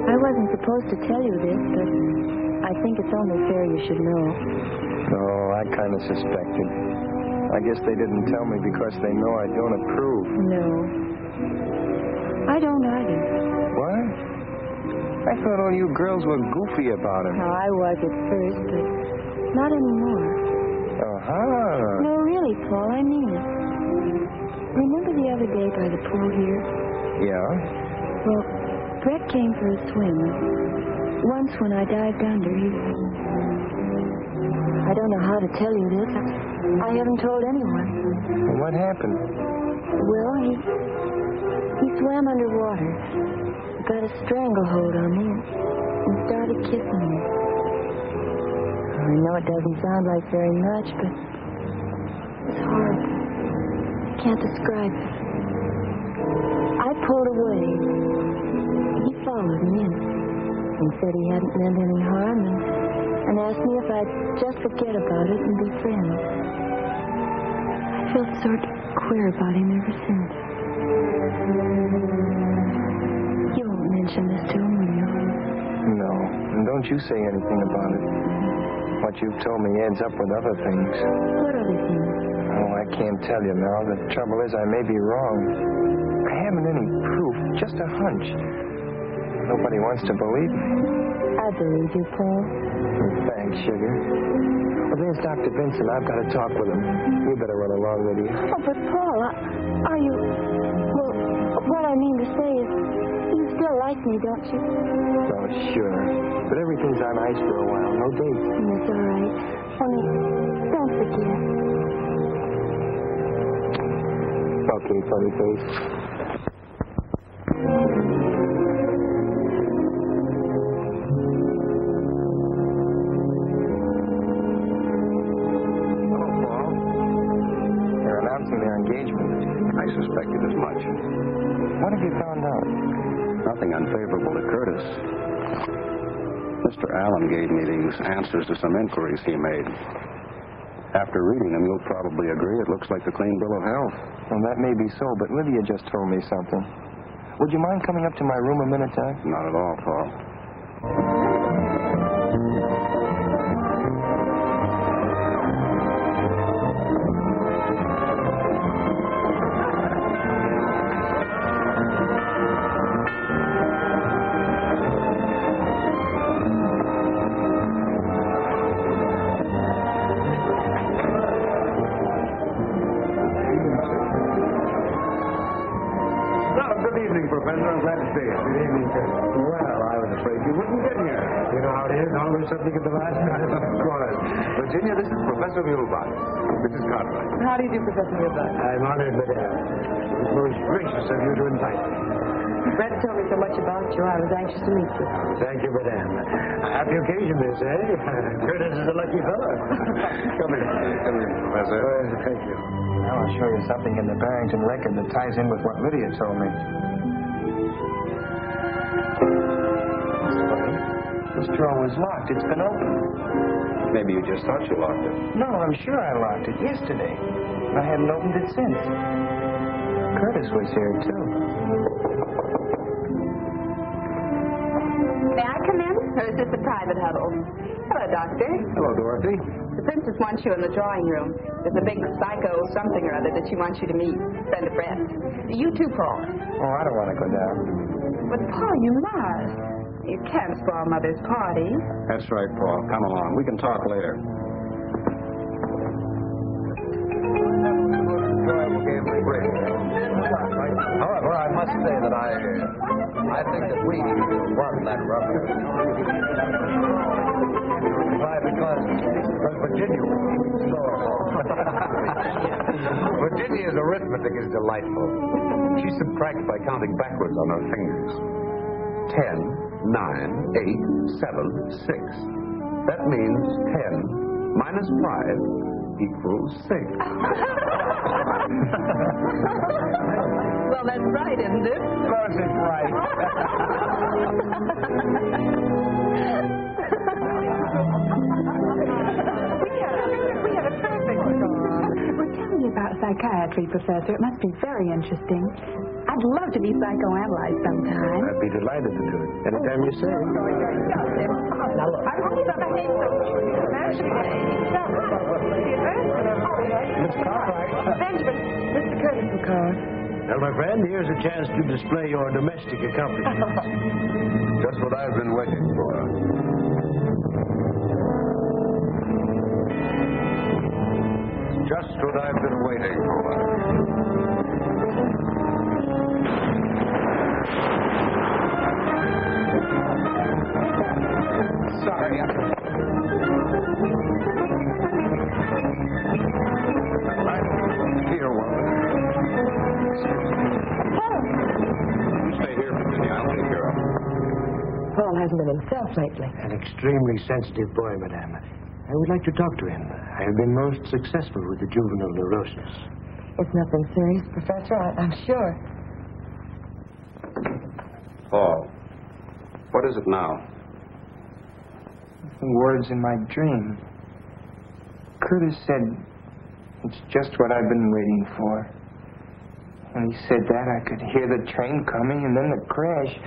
[SPEAKER 9] I wasn't supposed to tell you this, but I think it's only fair you should know.
[SPEAKER 1] Oh, I kind of suspected. I guess they didn't tell me because they know I don't approve.
[SPEAKER 9] No. I don't either.
[SPEAKER 1] What? I thought all you girls were goofy about him.
[SPEAKER 9] Now, I was at first, but not anymore.
[SPEAKER 1] Uh-huh.
[SPEAKER 9] No, really, Paul, I mean it. Remember the other day by the pool here?
[SPEAKER 1] Yeah?
[SPEAKER 9] Well, Brett came for a swim. Once when I dived under, I don't know how to tell you this. I haven't told anyone.
[SPEAKER 1] What happened?
[SPEAKER 9] Well, he swam underwater, got a stranglehold on me, and started kissing me. I know it doesn't sound like very much, but it's horrible. Can't describe it. I pulled away. He followed me and said he hadn't meant any harm and asked me if I'd just forget about it and be friends. I felt sort of queer about him ever since. You won't mention this to him, will you?
[SPEAKER 1] No. And don't you say anything about it. What you've told me adds up with other things.
[SPEAKER 9] What other things?
[SPEAKER 1] Oh, I can't tell you now. The trouble is I may be wrong. I haven't any proof, just a hunch. Nobody wants to believe me.
[SPEAKER 9] I believe you, Paul.
[SPEAKER 1] Thanks, sugar. Well, there's Dr. Vincent. I've got to talk with him. You better run along with you.
[SPEAKER 9] Oh, but Paul, are you... Well, what I mean to say is, you still like me, don't you?
[SPEAKER 1] Oh, sure. But everything's on ice for a while. No dates.
[SPEAKER 9] That's all right. Only, don't forget.
[SPEAKER 1] Okay, funny face.
[SPEAKER 8] I suspected as much.
[SPEAKER 1] What have you found out?
[SPEAKER 8] Nothing unfavorable to Curtis. Mr. Allen gave me these answers to some inquiries he made. After reading them, you'll probably agree it looks like the clean bill of health.
[SPEAKER 1] Well, that may be so, but Lydia just told me something. Would you mind coming up to my room a minute, Doc?
[SPEAKER 8] Not at all, Paul.
[SPEAKER 10] Something at the last minute. Of course. Virginia, this is Professor Muhlbach. Mrs. Cartwright.
[SPEAKER 7] How do you do, Professor Muhlbach?
[SPEAKER 10] I'm honored, madame. It's most gracious of you to invite me.
[SPEAKER 7] Brett told me so much about you. I was anxious to meet you.
[SPEAKER 10] Thank you, madame. Happy occasion, they say. Curtis is a lucky fellow. Come in, Professor. Thank you.
[SPEAKER 1] Now I'll show you something in the Barrington record that ties in with what Lydia told me. This drawer was locked. It's been opened.
[SPEAKER 3] Maybe you just thought you locked it.
[SPEAKER 1] No, I'm sure I locked it yesterday. I haven't opened it since. Curtis was here, too.
[SPEAKER 2] May I come in? Or is this a private huddle? Hello, Doctor.
[SPEAKER 3] Hello, Dorothy.
[SPEAKER 2] The princess wants you in the drawing room. There's a big psycho something or other that she wants you to meet. Friend of Brett. You too, Paul.
[SPEAKER 1] Oh, I don't want to go down.
[SPEAKER 2] But, Paul, you must. You can't spoil Mother's party.
[SPEAKER 3] That's right, Paul. Come along. We can talk later.
[SPEAKER 10] However, I must
[SPEAKER 11] say that I think that we won that rubber. Why? Because Virginia was so. Virginia's arithmetic is delightful. She subtracts by counting backwards on her fingers. 10, 9, 8, 7, 6. That means 10 minus 5 equals 6.
[SPEAKER 2] Well, that's right, isn't it?
[SPEAKER 1] Of course it's right.
[SPEAKER 2] We had a perfect score. Well, tell me about psychiatry, Professor. It must be very interesting. I'd love to be psychoanalyzed sometime.
[SPEAKER 10] I'd be delighted to do it. Anytime you say.
[SPEAKER 2] Now, look.
[SPEAKER 10] Miss Cartwright.
[SPEAKER 7] Benjamin, Mr. Curtis will call.
[SPEAKER 10] Well, my friend, here's a chance to display your domestic accomplishments.
[SPEAKER 8] Just what I've been waiting for. Just what I've been waiting for.
[SPEAKER 1] Sorry.
[SPEAKER 8] Here, Walter. Stay here, Virginia. I'll take care of him.
[SPEAKER 7] Paul hasn't been himself lately.
[SPEAKER 10] An extremely sensitive boy, madame. I would like to talk to him. I have been most successful with the juvenile neurosis.
[SPEAKER 7] It's nothing serious, Professor, I'm sure.
[SPEAKER 3] Paul, what is it now?
[SPEAKER 1] The words in my dream. Curtis said, "It's just what I've been waiting for." When he said that, I could hear the train coming and then the crash.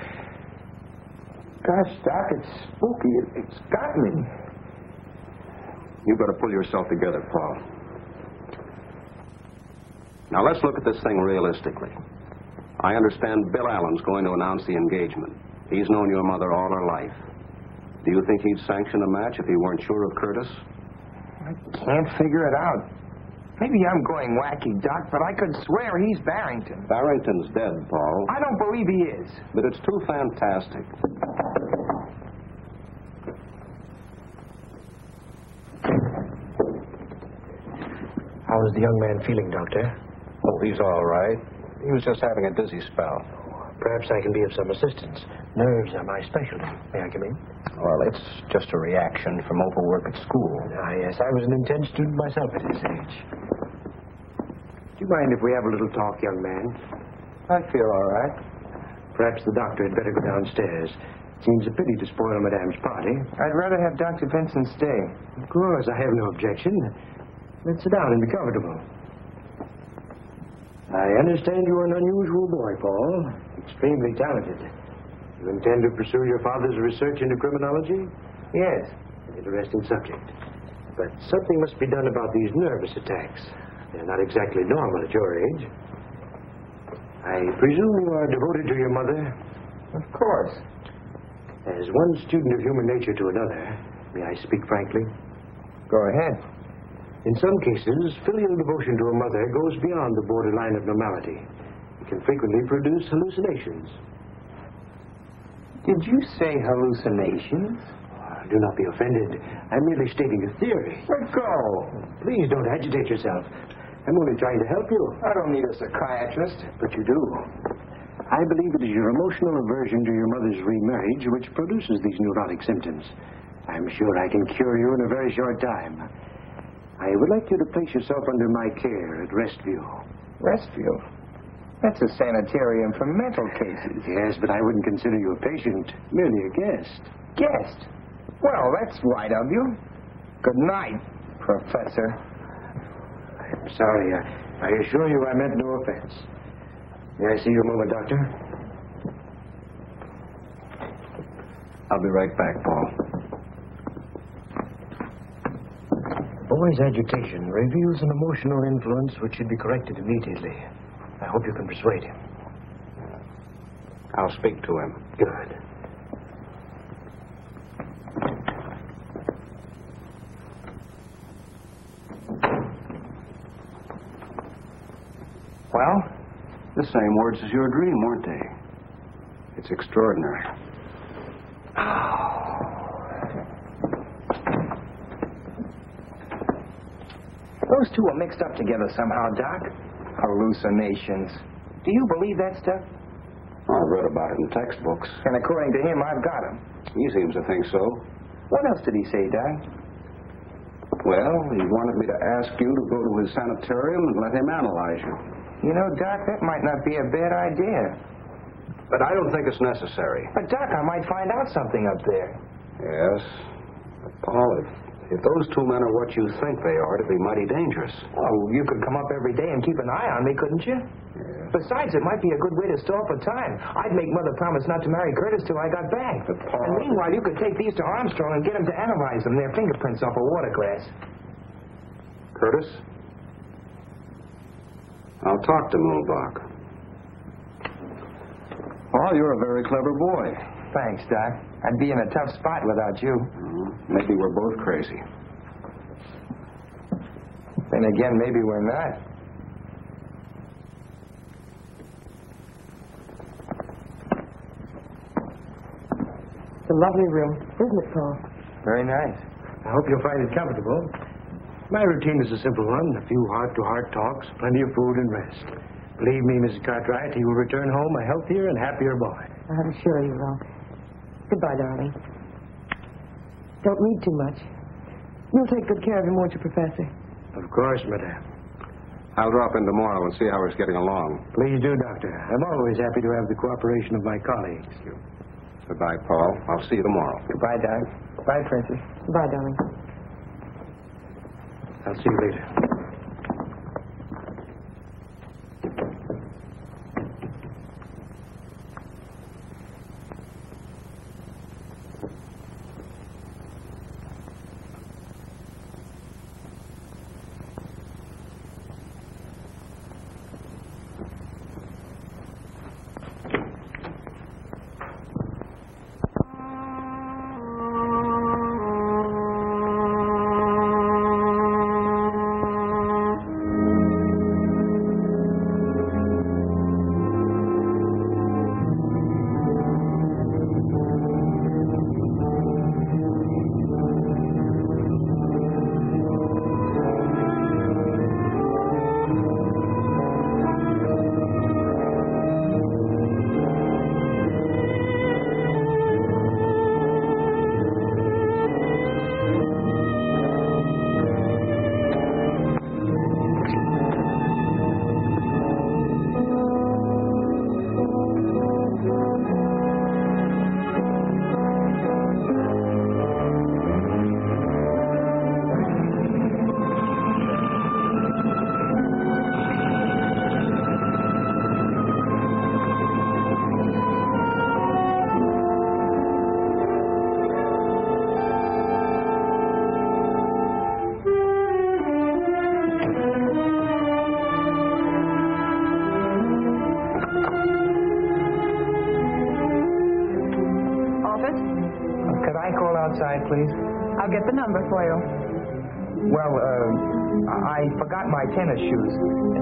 [SPEAKER 1] Gosh, Doc, it's spooky. It's got me.
[SPEAKER 3] You've got to pull yourself together, Paul. Now, let's look at this thing realistically. I understand Bill Allen's going to announce the engagement. He's known your mother all her life. Do you think he'd sanction a match if he weren't sure of Curtis?
[SPEAKER 1] I can't figure it out. Maybe I'm going wacky, Doc, but I could swear he's Barrington.
[SPEAKER 3] Barrington's dead, Paul.
[SPEAKER 1] I don't believe he is.
[SPEAKER 3] But it's too fantastic.
[SPEAKER 10] How is the young man feeling, Doctor?
[SPEAKER 3] Oh, he's all right. He was just having a dizzy spell.
[SPEAKER 10] Perhaps I can be of some assistance. Nerves are my specialty. May I come in?
[SPEAKER 3] Well, it's just a reaction from overwork at school.
[SPEAKER 10] Ah, yes, I was an intense student myself at this age. Do you mind if we have a little talk, young man?
[SPEAKER 1] I feel all right.
[SPEAKER 10] Perhaps the doctor had better go downstairs. Seems a pity to spoil Madame's party.
[SPEAKER 1] I'd rather have Dr. Vincent stay.
[SPEAKER 10] Of course, I have no objection. Let's sit down and be comfortable. I understand you are an unusual boy, Paul. Extremely talented. You intend to pursue your father's research into criminology?
[SPEAKER 1] Yes.
[SPEAKER 10] An interesting subject. But something must be done about these nervous attacks. They're not exactly normal at your age. I presume you are devoted to your mother?
[SPEAKER 1] Of course.
[SPEAKER 10] As one student of human nature to another, may I speak frankly?
[SPEAKER 1] Go ahead.
[SPEAKER 10] In some cases, filial devotion to a mother goes beyond the borderline of normality. It can frequently produce hallucinations.
[SPEAKER 1] Did you say hallucinations?
[SPEAKER 10] Do not be offended. I'm merely stating a theory.
[SPEAKER 1] Let go.
[SPEAKER 10] Please don't agitate yourself. I'm only trying to help you.
[SPEAKER 1] I don't need a psychiatrist.
[SPEAKER 10] But you do. I believe it is your emotional aversion to your mother's remarriage which produces these neurotic symptoms. I'm sure I can cure you in a very short time. I would like you to place yourself under my care at Restview.
[SPEAKER 1] Restview? That's a sanitarium for mental cases.
[SPEAKER 10] Yes, but I wouldn't consider you a patient, merely a guest.
[SPEAKER 1] Guest? Well, that's right of you. Good night, Professor.
[SPEAKER 10] I'm sorry. I assure you I meant no offense. May I see you a moment, Doctor?
[SPEAKER 3] I'll be right back, Paul.
[SPEAKER 10] Boy's agitation reveals an emotional influence which should be corrected immediately. I hope you can persuade him.
[SPEAKER 3] I'll speak to him.
[SPEAKER 10] Good.
[SPEAKER 1] Well,
[SPEAKER 3] The same words as your dream, weren't they? It's extraordinary.
[SPEAKER 1] Those two are mixed up together somehow, Doc. Hallucinations. Do you believe that stuff?
[SPEAKER 3] I've read about it in textbooks.
[SPEAKER 1] And according to him, I've got him.
[SPEAKER 3] He seems to think so.
[SPEAKER 1] What else did he say, Doc?
[SPEAKER 3] Well, he wanted me to ask you to go to his sanitarium and let him analyze you.
[SPEAKER 1] You know, Doc, that might not be a bad idea.
[SPEAKER 3] But I don't think it's necessary.
[SPEAKER 1] But, Doc, I might find out something up there.
[SPEAKER 3] Yes. But, Paul, if those two men are what you think they are, it'd be mighty dangerous.
[SPEAKER 1] Oh, you could come up every day and keep an eye on me, couldn't you?
[SPEAKER 3] Yeah.
[SPEAKER 1] Besides, it might be a good way to stall for time. I'd make Mother promise not to marry Curtis till I got back.
[SPEAKER 3] But, Paul...
[SPEAKER 1] And meanwhile, you could take these to Armstrong and get him to analyze them, their fingerprints off a water glass.
[SPEAKER 3] Curtis? I'll talk to Muhlbach. Oh, you're a very clever boy.
[SPEAKER 1] Thanks, Doc. I'd be in a tough spot without you.
[SPEAKER 3] Maybe we're both crazy.
[SPEAKER 1] Then again, maybe we're not.
[SPEAKER 7] It's a lovely room, isn't it, Paul?
[SPEAKER 1] Very nice.
[SPEAKER 10] I hope you'll find it comfortable. My routine is a simple one. A few heart-to-heart talks, plenty of food and rest. Believe me, Mrs. Cartwright, he will return home a healthier and happier boy.
[SPEAKER 7] I'm sure you will. Goodbye, darling. Don't need too much. You'll take good care of him, won't you, Professor?
[SPEAKER 10] Of course, madame.
[SPEAKER 3] I'll drop in tomorrow and see how he's getting along.
[SPEAKER 10] Please do, Doctor. I'm always happy to have the cooperation of my colleagues.
[SPEAKER 3] Goodbye, Paul. I'll see you tomorrow.
[SPEAKER 1] Goodbye, Doc. Bye, Princess.
[SPEAKER 7] Goodbye, darling.
[SPEAKER 10] I'll see you later.
[SPEAKER 1] Outside, please.
[SPEAKER 2] I'll get the number for you.
[SPEAKER 1] Well, I forgot my tennis shoes.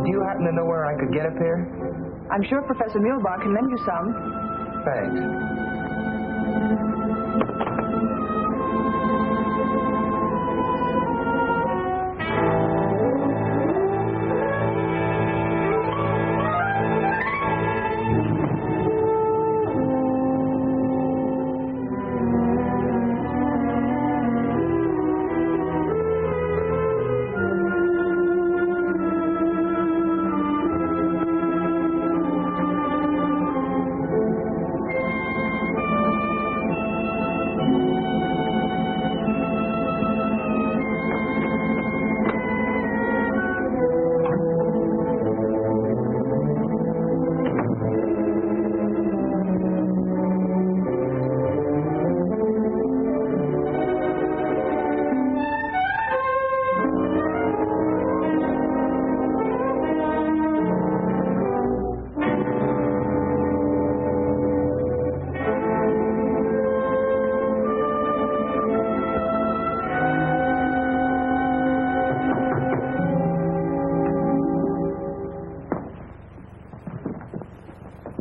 [SPEAKER 1] Do you happen to know where I could get a pair?
[SPEAKER 2] I'm sure Professor Muhlbach can lend you some.
[SPEAKER 1] Thanks.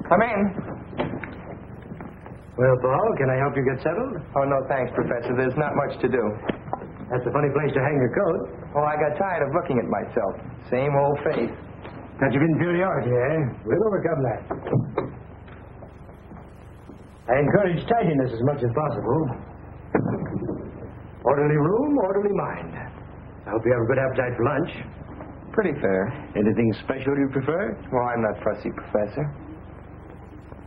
[SPEAKER 1] Come in.
[SPEAKER 10] Well, Paul, can I help you get settled?
[SPEAKER 1] Oh, no, thanks, Professor. There's not much to do.
[SPEAKER 10] That's a funny place to hang your coat.
[SPEAKER 1] Oh, I got tired of looking at myself. Same old face.
[SPEAKER 10] Touch of inferiority, eh? We'll overcome that. I encourage tidiness as much as possible. Orderly room, orderly mind. I hope you have a good appetite for lunch.
[SPEAKER 1] Pretty fair.
[SPEAKER 10] Anything special you prefer?
[SPEAKER 1] Well, I'm not fussy, Professor.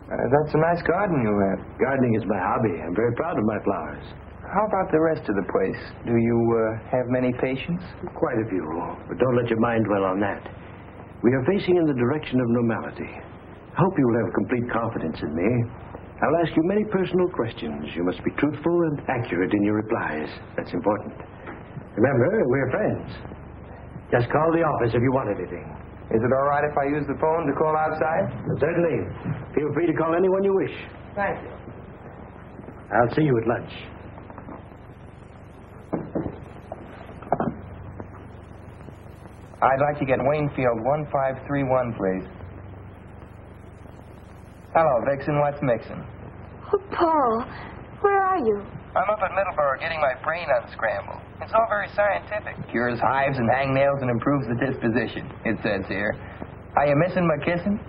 [SPEAKER 1] That's a nice garden you have.
[SPEAKER 10] Gardening is my hobby. I'm very proud of my flowers.
[SPEAKER 1] How about the rest of the place? Do you have many patients?
[SPEAKER 10] Quite a few, but don't let your mind dwell on that. We are facing in the direction of normality. I hope you will have complete confidence in me. I'll ask you many personal questions. You must be truthful and accurate in your replies. That's important. Remember, we're friends. Just call the office if you want anything.
[SPEAKER 1] Is it all right if I use the phone to call outside?
[SPEAKER 10] Certainly. Feel free to call anyone you wish.
[SPEAKER 1] Thank you.
[SPEAKER 10] I'll see you at lunch.
[SPEAKER 1] I'd like to get Waynfield 1531, please. Hello, Dixon. What's mixing?
[SPEAKER 9] Oh, Paul, where are you?
[SPEAKER 1] I'm up at Middleborough getting my brain unscrambled. It's all very scientific. Cures hives and hangnails and improves the disposition, it says here. Are you missing my kissing?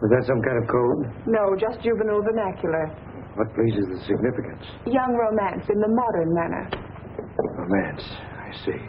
[SPEAKER 10] Was that some kind of code?
[SPEAKER 2] No, just juvenile vernacular.
[SPEAKER 10] What pleases the significance?
[SPEAKER 2] Young romance in the modern manner.
[SPEAKER 10] Romance. I see.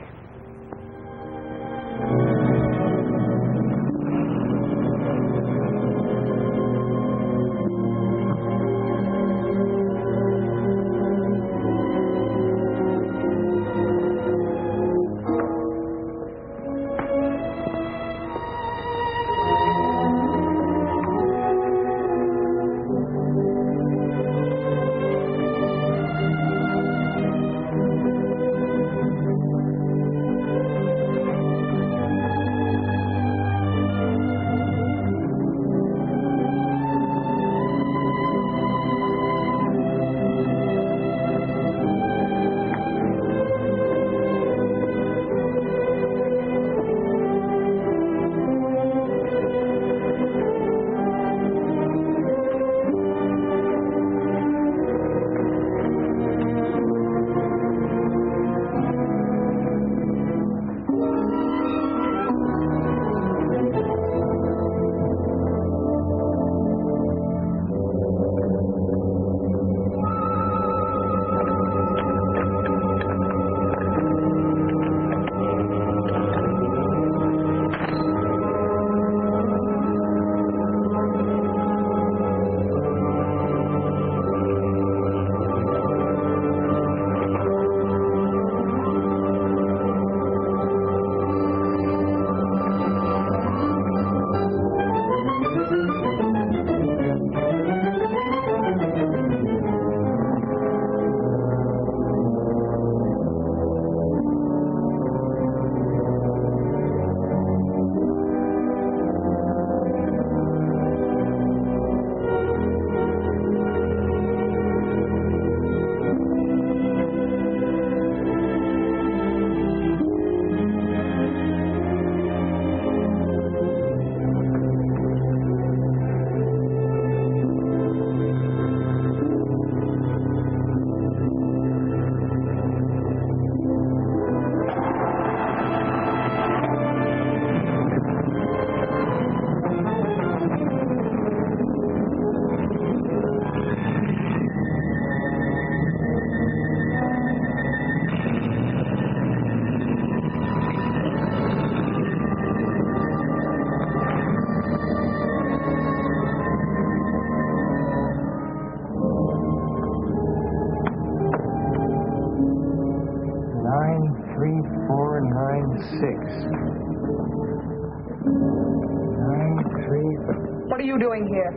[SPEAKER 2] What are you doing here?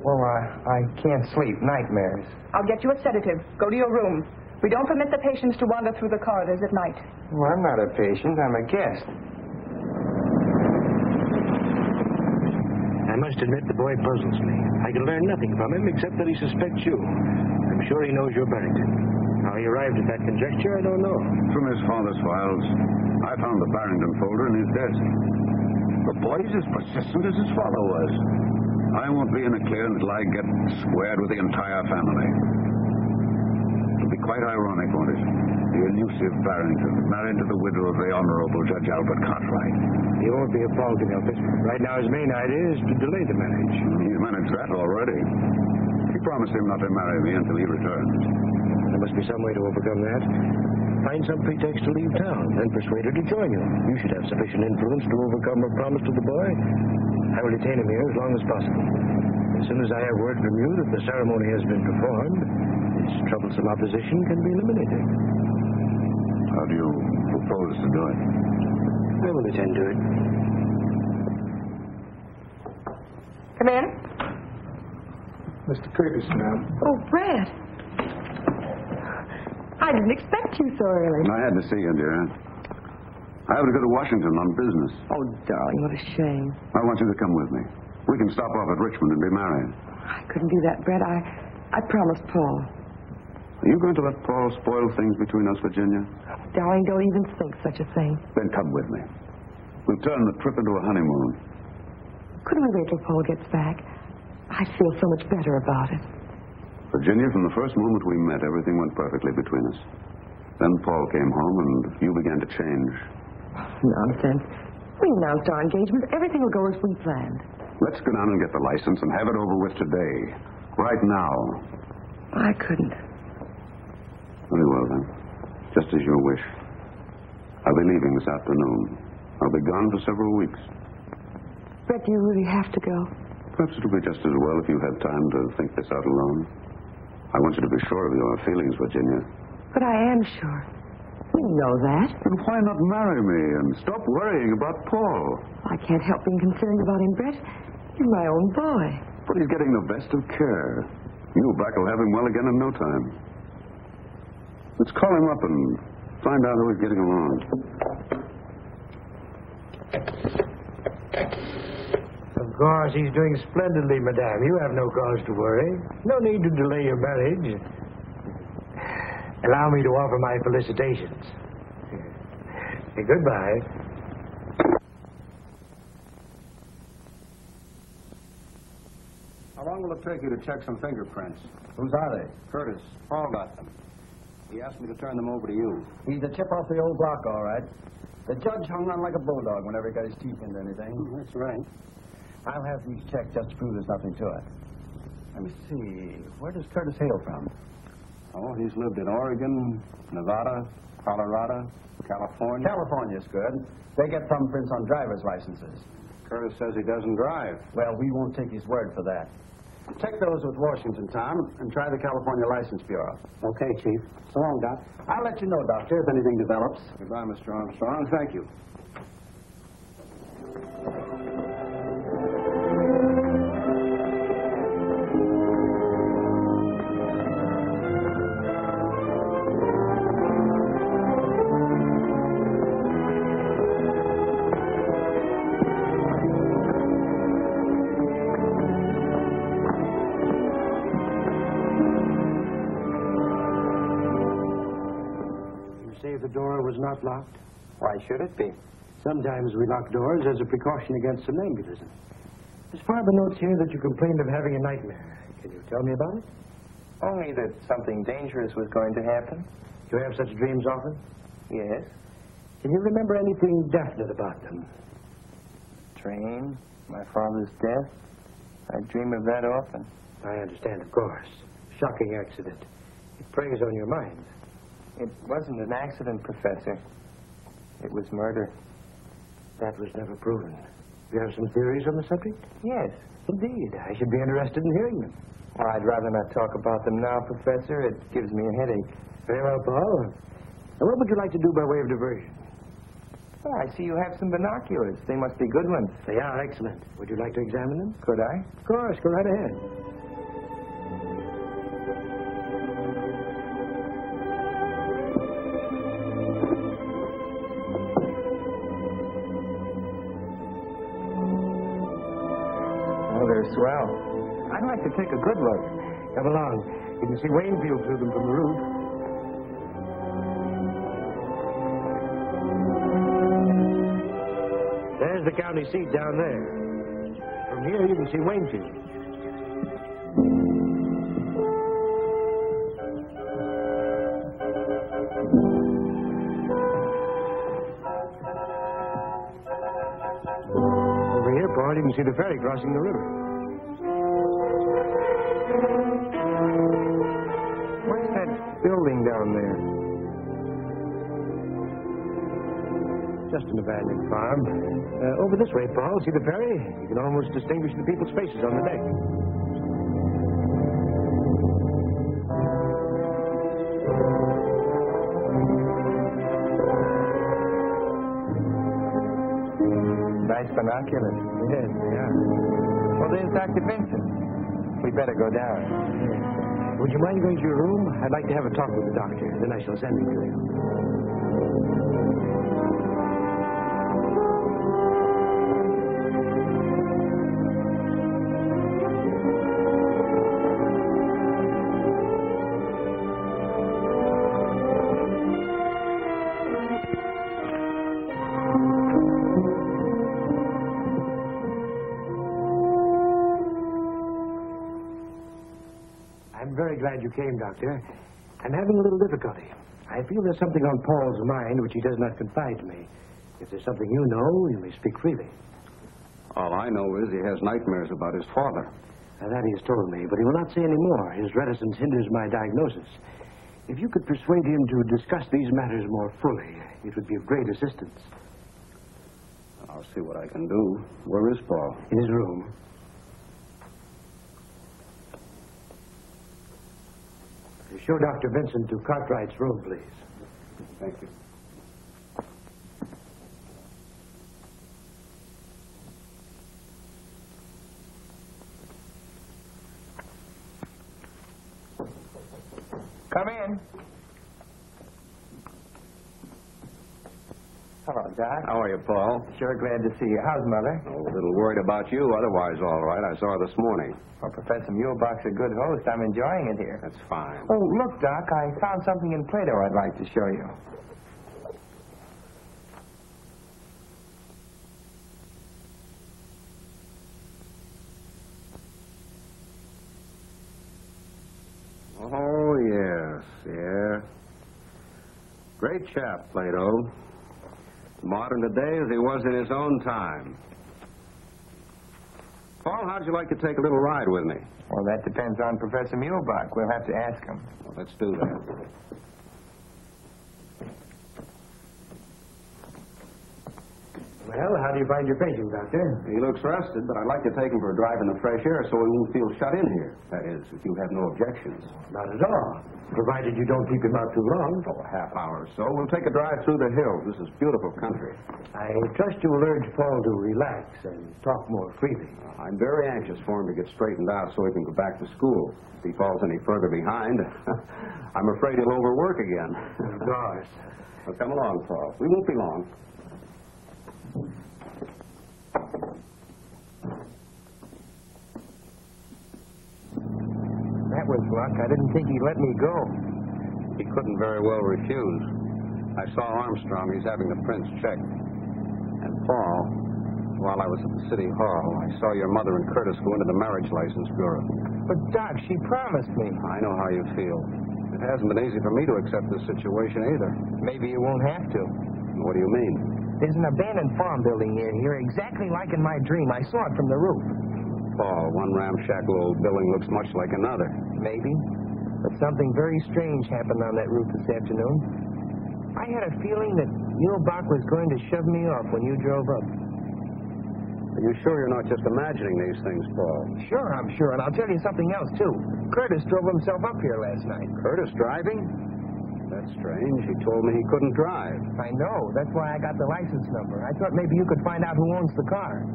[SPEAKER 1] Well, I can't sleep. Nightmares.
[SPEAKER 2] I'll get you a sedative. Go to your room. We don't permit the patients to wander through the corridors at night.
[SPEAKER 1] Well, I'm not a patient. I'm a guest.
[SPEAKER 10] I must admit the boy puzzles me. I can learn nothing from him except that he suspects you. I'm sure he knows you're Barrington. How he arrived at that conjecture, I don't know.
[SPEAKER 8] From his father's files, I found the Barrington folder in his desk. The boy's as persistent as his father was. I won't be in the clear until I get squared with the entire family. It'll be quite ironic, won't it? The elusive Barrington, married to the widow of the Honorable Judge Albert Cartwright.
[SPEAKER 10] He won't be a fault to help it. Right now, his main idea is to delay the marriage.
[SPEAKER 8] He's managed that already. She promised him not to marry me until he returns.
[SPEAKER 10] There must be some way to overcome that. Find some pretext to leave town, then persuade her to join you. You should have sufficient influence to overcome her promise to the boy. I will detain him here as long as possible. As soon as I have word from you that the ceremony has been performed, this troublesome opposition can be eliminated.
[SPEAKER 8] How do you propose to do it?
[SPEAKER 10] I will attend to it.
[SPEAKER 7] Come in.
[SPEAKER 5] Mr. Curtis, ma'am.
[SPEAKER 7] Oh, Brad. I didn't expect you so early.
[SPEAKER 8] I had to see you, dear. I have to go to Washington on business.
[SPEAKER 7] Oh, darling, what a shame.
[SPEAKER 8] I want you to come with me. We can stop off at Richmond and be married.
[SPEAKER 7] I couldn't do that, Brad. I promised Paul.
[SPEAKER 8] Are you going to let Paul spoil things between us, Virginia?
[SPEAKER 7] Darling, don't even think such a thing.
[SPEAKER 8] Then come with me. We'll turn the trip into a honeymoon.
[SPEAKER 7] Couldn't we wait till Paul gets back? I'd feel so much better about it.
[SPEAKER 8] Virginia, from the first moment we met, everything went perfectly between us. Then Paul came home and you began to change.
[SPEAKER 7] Nonsense. We announced our engagement. Everything will go as we planned.
[SPEAKER 8] Let's go down and get the license and have it over with today. Right now.
[SPEAKER 7] I couldn't.
[SPEAKER 8] Very well, then. Just as you wish. I'll be leaving this afternoon. I'll be gone for several weeks.
[SPEAKER 7] Brett, do you really have to go?
[SPEAKER 8] Perhaps it'll be just as well if you had time to think this out alone. I want you to be sure of your feelings, Virginia.
[SPEAKER 7] But I am sure. You know that.
[SPEAKER 8] Then why not marry me and stop worrying about Paul?
[SPEAKER 7] I can't help being concerned about him, Brett. He's my own boy.
[SPEAKER 8] But he's getting the best of care. Muhlbach will have him well again in no time. Let's call him up and find out how he's getting along.
[SPEAKER 10] Of course, he's doing splendidly, madame. You have no cause to worry. No need to delay your marriage. Allow me to offer my felicitations. Goodbye.
[SPEAKER 3] How long will it take you to check some fingerprints?
[SPEAKER 11] Whose are they?
[SPEAKER 3] Curtis, Paul got them. He asked me to turn them over to you.
[SPEAKER 11] He's a chip off the old block, all right. The judge hung on like a bulldog whenever he got his teeth into anything.
[SPEAKER 3] That's right.
[SPEAKER 11] I'll have these checked just to prove there's nothing to it. Let me see. Where does Curtis hail from?
[SPEAKER 3] Oh, he's lived in Oregon, Nevada, Colorado, California.
[SPEAKER 11] California's good. They get thumbprints on driver's licenses.
[SPEAKER 3] Curtis says he doesn't drive.
[SPEAKER 11] Well, we won't take his word for that. Check those with Washington, Tom, and try the California License Bureau.
[SPEAKER 3] Okay, Chief. So long, Doc.
[SPEAKER 11] I'll let you know, Doctor, if anything develops.
[SPEAKER 3] Goodbye, Mr. Armstrong. Thank you.
[SPEAKER 10] The door was not locked.
[SPEAKER 6] Why should it be?
[SPEAKER 10] Sometimes we lock doors as a precaution against somnambulism. There's part of the notes here that you complained of having a nightmare. Can you tell me about it?
[SPEAKER 1] Only that something dangerous was going to happen.
[SPEAKER 10] Do you have such dreams often?
[SPEAKER 1] Yes.
[SPEAKER 10] Can you remember anything definite about them?
[SPEAKER 1] Train, my father's death. I dream of that often.
[SPEAKER 10] I understand, of course. Shocking accident. It preys on your mind.
[SPEAKER 1] It wasn't an accident, Professor. It was murder.
[SPEAKER 10] That was never proven. You have some theories on the subject?
[SPEAKER 1] Yes.
[SPEAKER 10] Indeed. I should be interested in hearing them.
[SPEAKER 1] Well, I'd rather not talk about them now, Professor. It gives me a headache.
[SPEAKER 10] Very well, Paul. Now, what would you like to do by way of diversion?
[SPEAKER 1] Oh, I see you have some binoculars. They must be good ones.
[SPEAKER 10] They are excellent. Would you like to examine them?
[SPEAKER 1] Could I?
[SPEAKER 10] Of course. Go right ahead.
[SPEAKER 1] Swell. I'd like to take a good look.
[SPEAKER 10] Come along. You can see Waynfield through them from the roof. There's the county seat down there. From From here, you can see Waynfield. Over here, Paul, you can see the ferry crossing the river.
[SPEAKER 1] What's that building down there?
[SPEAKER 10] Just an abandoned farm. Over this way, Paul. See the ferry? You can almost distinguish the people's faces on the deck.
[SPEAKER 1] Nice binoculars.
[SPEAKER 10] Yes, yeah.
[SPEAKER 1] Well, there's Dr. Vincent. We better go down.
[SPEAKER 10] Would you mind going to your room? I'd like to have a talk with the doctor. Then I shall send him to you. I'm very glad you came, Doctor. I'm having a little difficulty. I feel there's something on Paul's mind which he does not confide to me. If there's something you know, you may speak freely.
[SPEAKER 3] All I know is he has nightmares about his father.
[SPEAKER 10] That he has told me, but he will not say any more. His reticence hinders my diagnosis. If you could persuade him to discuss these matters more fully, it would be of great assistance.
[SPEAKER 3] I'll see what I can do. Where is Paul?
[SPEAKER 10] In his room. Show Dr. Vincent to Cartwright's room, please.
[SPEAKER 3] Thank you.
[SPEAKER 1] Come in. Hello, Doc.
[SPEAKER 3] How are you, Paul?
[SPEAKER 1] Sure glad to see you. How's Mother?
[SPEAKER 3] Oh, a little worried about you. Otherwise, all right. I saw her this morning.
[SPEAKER 1] Well, Professor Muhlbach's a good host. I'm enjoying it here.
[SPEAKER 3] That's fine.
[SPEAKER 1] Oh, look, Doc, I found something in Plato I'd like to show you.
[SPEAKER 3] Oh, yes, yeah. Great chap, Plato. Modern today as he was in his own time. Paul, how'd you like to take a little ride with me?
[SPEAKER 1] Well, that depends on Professor Muhlbach. We'll have to ask him.
[SPEAKER 3] Well, let's do that.
[SPEAKER 10] Well, how do you find your patient, Doctor?
[SPEAKER 3] He looks rested, but I'd like to take him for a drive in the fresh air so he won't feel shut in here. That is, if you have no objections.
[SPEAKER 10] Not at all. Provided you don't keep him out too long.
[SPEAKER 3] Oh, a half hour or so. We'll take a drive through the hills. This is beautiful country.
[SPEAKER 10] I trust you will urge Paul to relax and talk more freely.
[SPEAKER 3] I'm very anxious for him to get straightened out so he can go back to school. If he falls any further behind, I'm afraid he'll overwork again.
[SPEAKER 10] Of course.
[SPEAKER 3] Well, come along, Paul. We won't be long.
[SPEAKER 1] That was luck. I didn't think he'd let me go.
[SPEAKER 3] He couldn't very well refuse. I saw Armstrong. He's having the prints checked. And Paul, while I was at the city hall, I saw your mother and Curtis go into the marriage license bureau.
[SPEAKER 1] But, Doc, she promised me.
[SPEAKER 3] I know how you feel. It hasn't been easy for me to accept this situation either.
[SPEAKER 1] Maybe you won't have to.
[SPEAKER 3] What do you mean?
[SPEAKER 1] There's an abandoned farm building near here, exactly like in my dream. I saw it from the roof.
[SPEAKER 3] Paul, one ramshackle old building looks much like another.
[SPEAKER 1] Maybe. But something very strange happened on that roof this afternoon. I had a feeling that Muhlbach was going to shove me off when you drove up.
[SPEAKER 3] Are you sure you're not just imagining these things, Paul?
[SPEAKER 1] Sure, I'm sure. And I'll tell you something else, too. Curtis drove himself up here last night.
[SPEAKER 3] Curtis driving? That's strange. He told me he couldn't drive.
[SPEAKER 1] I know. That's why I got the license number. I thought maybe you could find out who owns the car.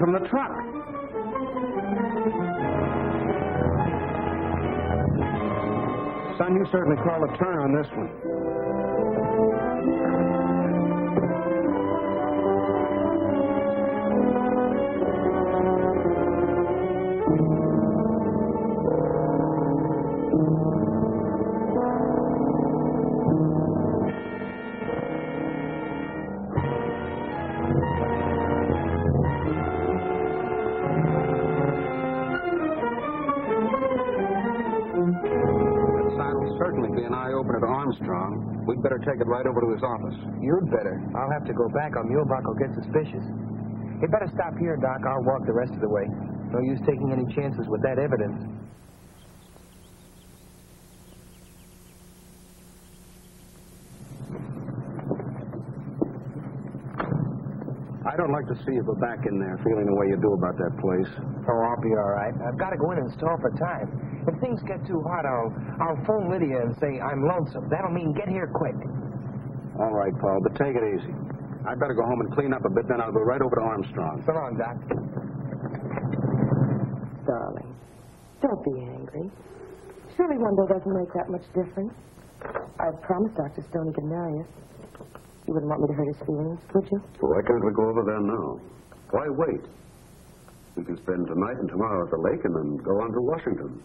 [SPEAKER 3] from the truck. Son, you certainly called a turn on this one. We'd better take it right over to his office.
[SPEAKER 1] You'd better. I'll have to go back or Muhlbach will get suspicious. You'd better stop here, Doc. I'll walk the rest of the way. No use taking any chances with that evidence.
[SPEAKER 3] I don't like to see you go back in there feeling the way you do about that place.
[SPEAKER 1] Oh, I'll be all right. I've got to go in and stall for time. If things get too hot, I'll phone Lydia and say I'm lonesome. That'll mean get here quick.
[SPEAKER 3] All right, Paul, but take it easy. I'd better go home and clean up a bit, then I'll go right over to Armstrong.
[SPEAKER 1] So long, Doc.
[SPEAKER 7] Darling, don't be angry. Surely one day doesn't make that much difference. I've promised Dr. Stone he could marry us. You wouldn't want me to hurt his feelings, would you?
[SPEAKER 8] Well, why can't we go over there now? Why wait? We can spend tonight and tomorrow at the lake and then go on to Washington.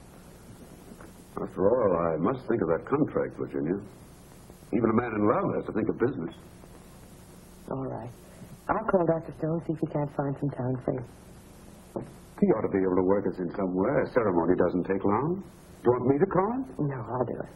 [SPEAKER 8] After all, I must think of that contract, Virginia. Even a man in love has to think of business.
[SPEAKER 7] All right. I'll call Dr. Stone, see if he can't find some town free.
[SPEAKER 8] He ought to be able to work us in somewhere. A ceremony doesn't take long. Do you want me to call him?
[SPEAKER 7] No, I'll do it.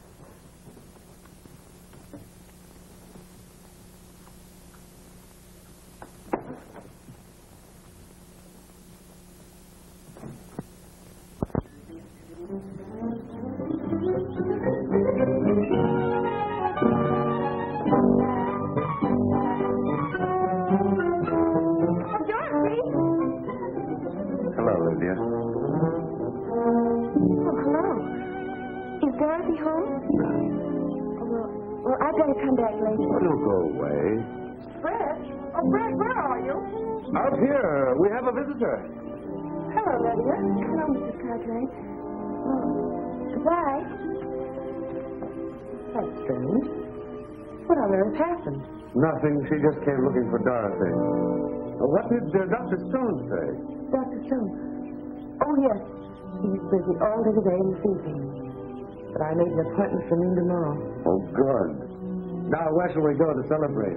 [SPEAKER 9] Come back later.
[SPEAKER 8] Oh, don't go away.
[SPEAKER 2] Fred? Oh, Fred, where are you?
[SPEAKER 3] Out here. We have a visitor.
[SPEAKER 9] Hello, Lydia. Hello, Mrs. Cartwright. Oh, goodbye.
[SPEAKER 7] That's strange. What on earth happened?
[SPEAKER 8] Nothing. She just came looking for Dorothy. What did Dr. Stone say?
[SPEAKER 7] Dr. Stone? Oh, yes. He's busy all day today and this evening. But I made an appointment for noon tomorrow.
[SPEAKER 8] Oh, good. Now, where shall we go to celebrate?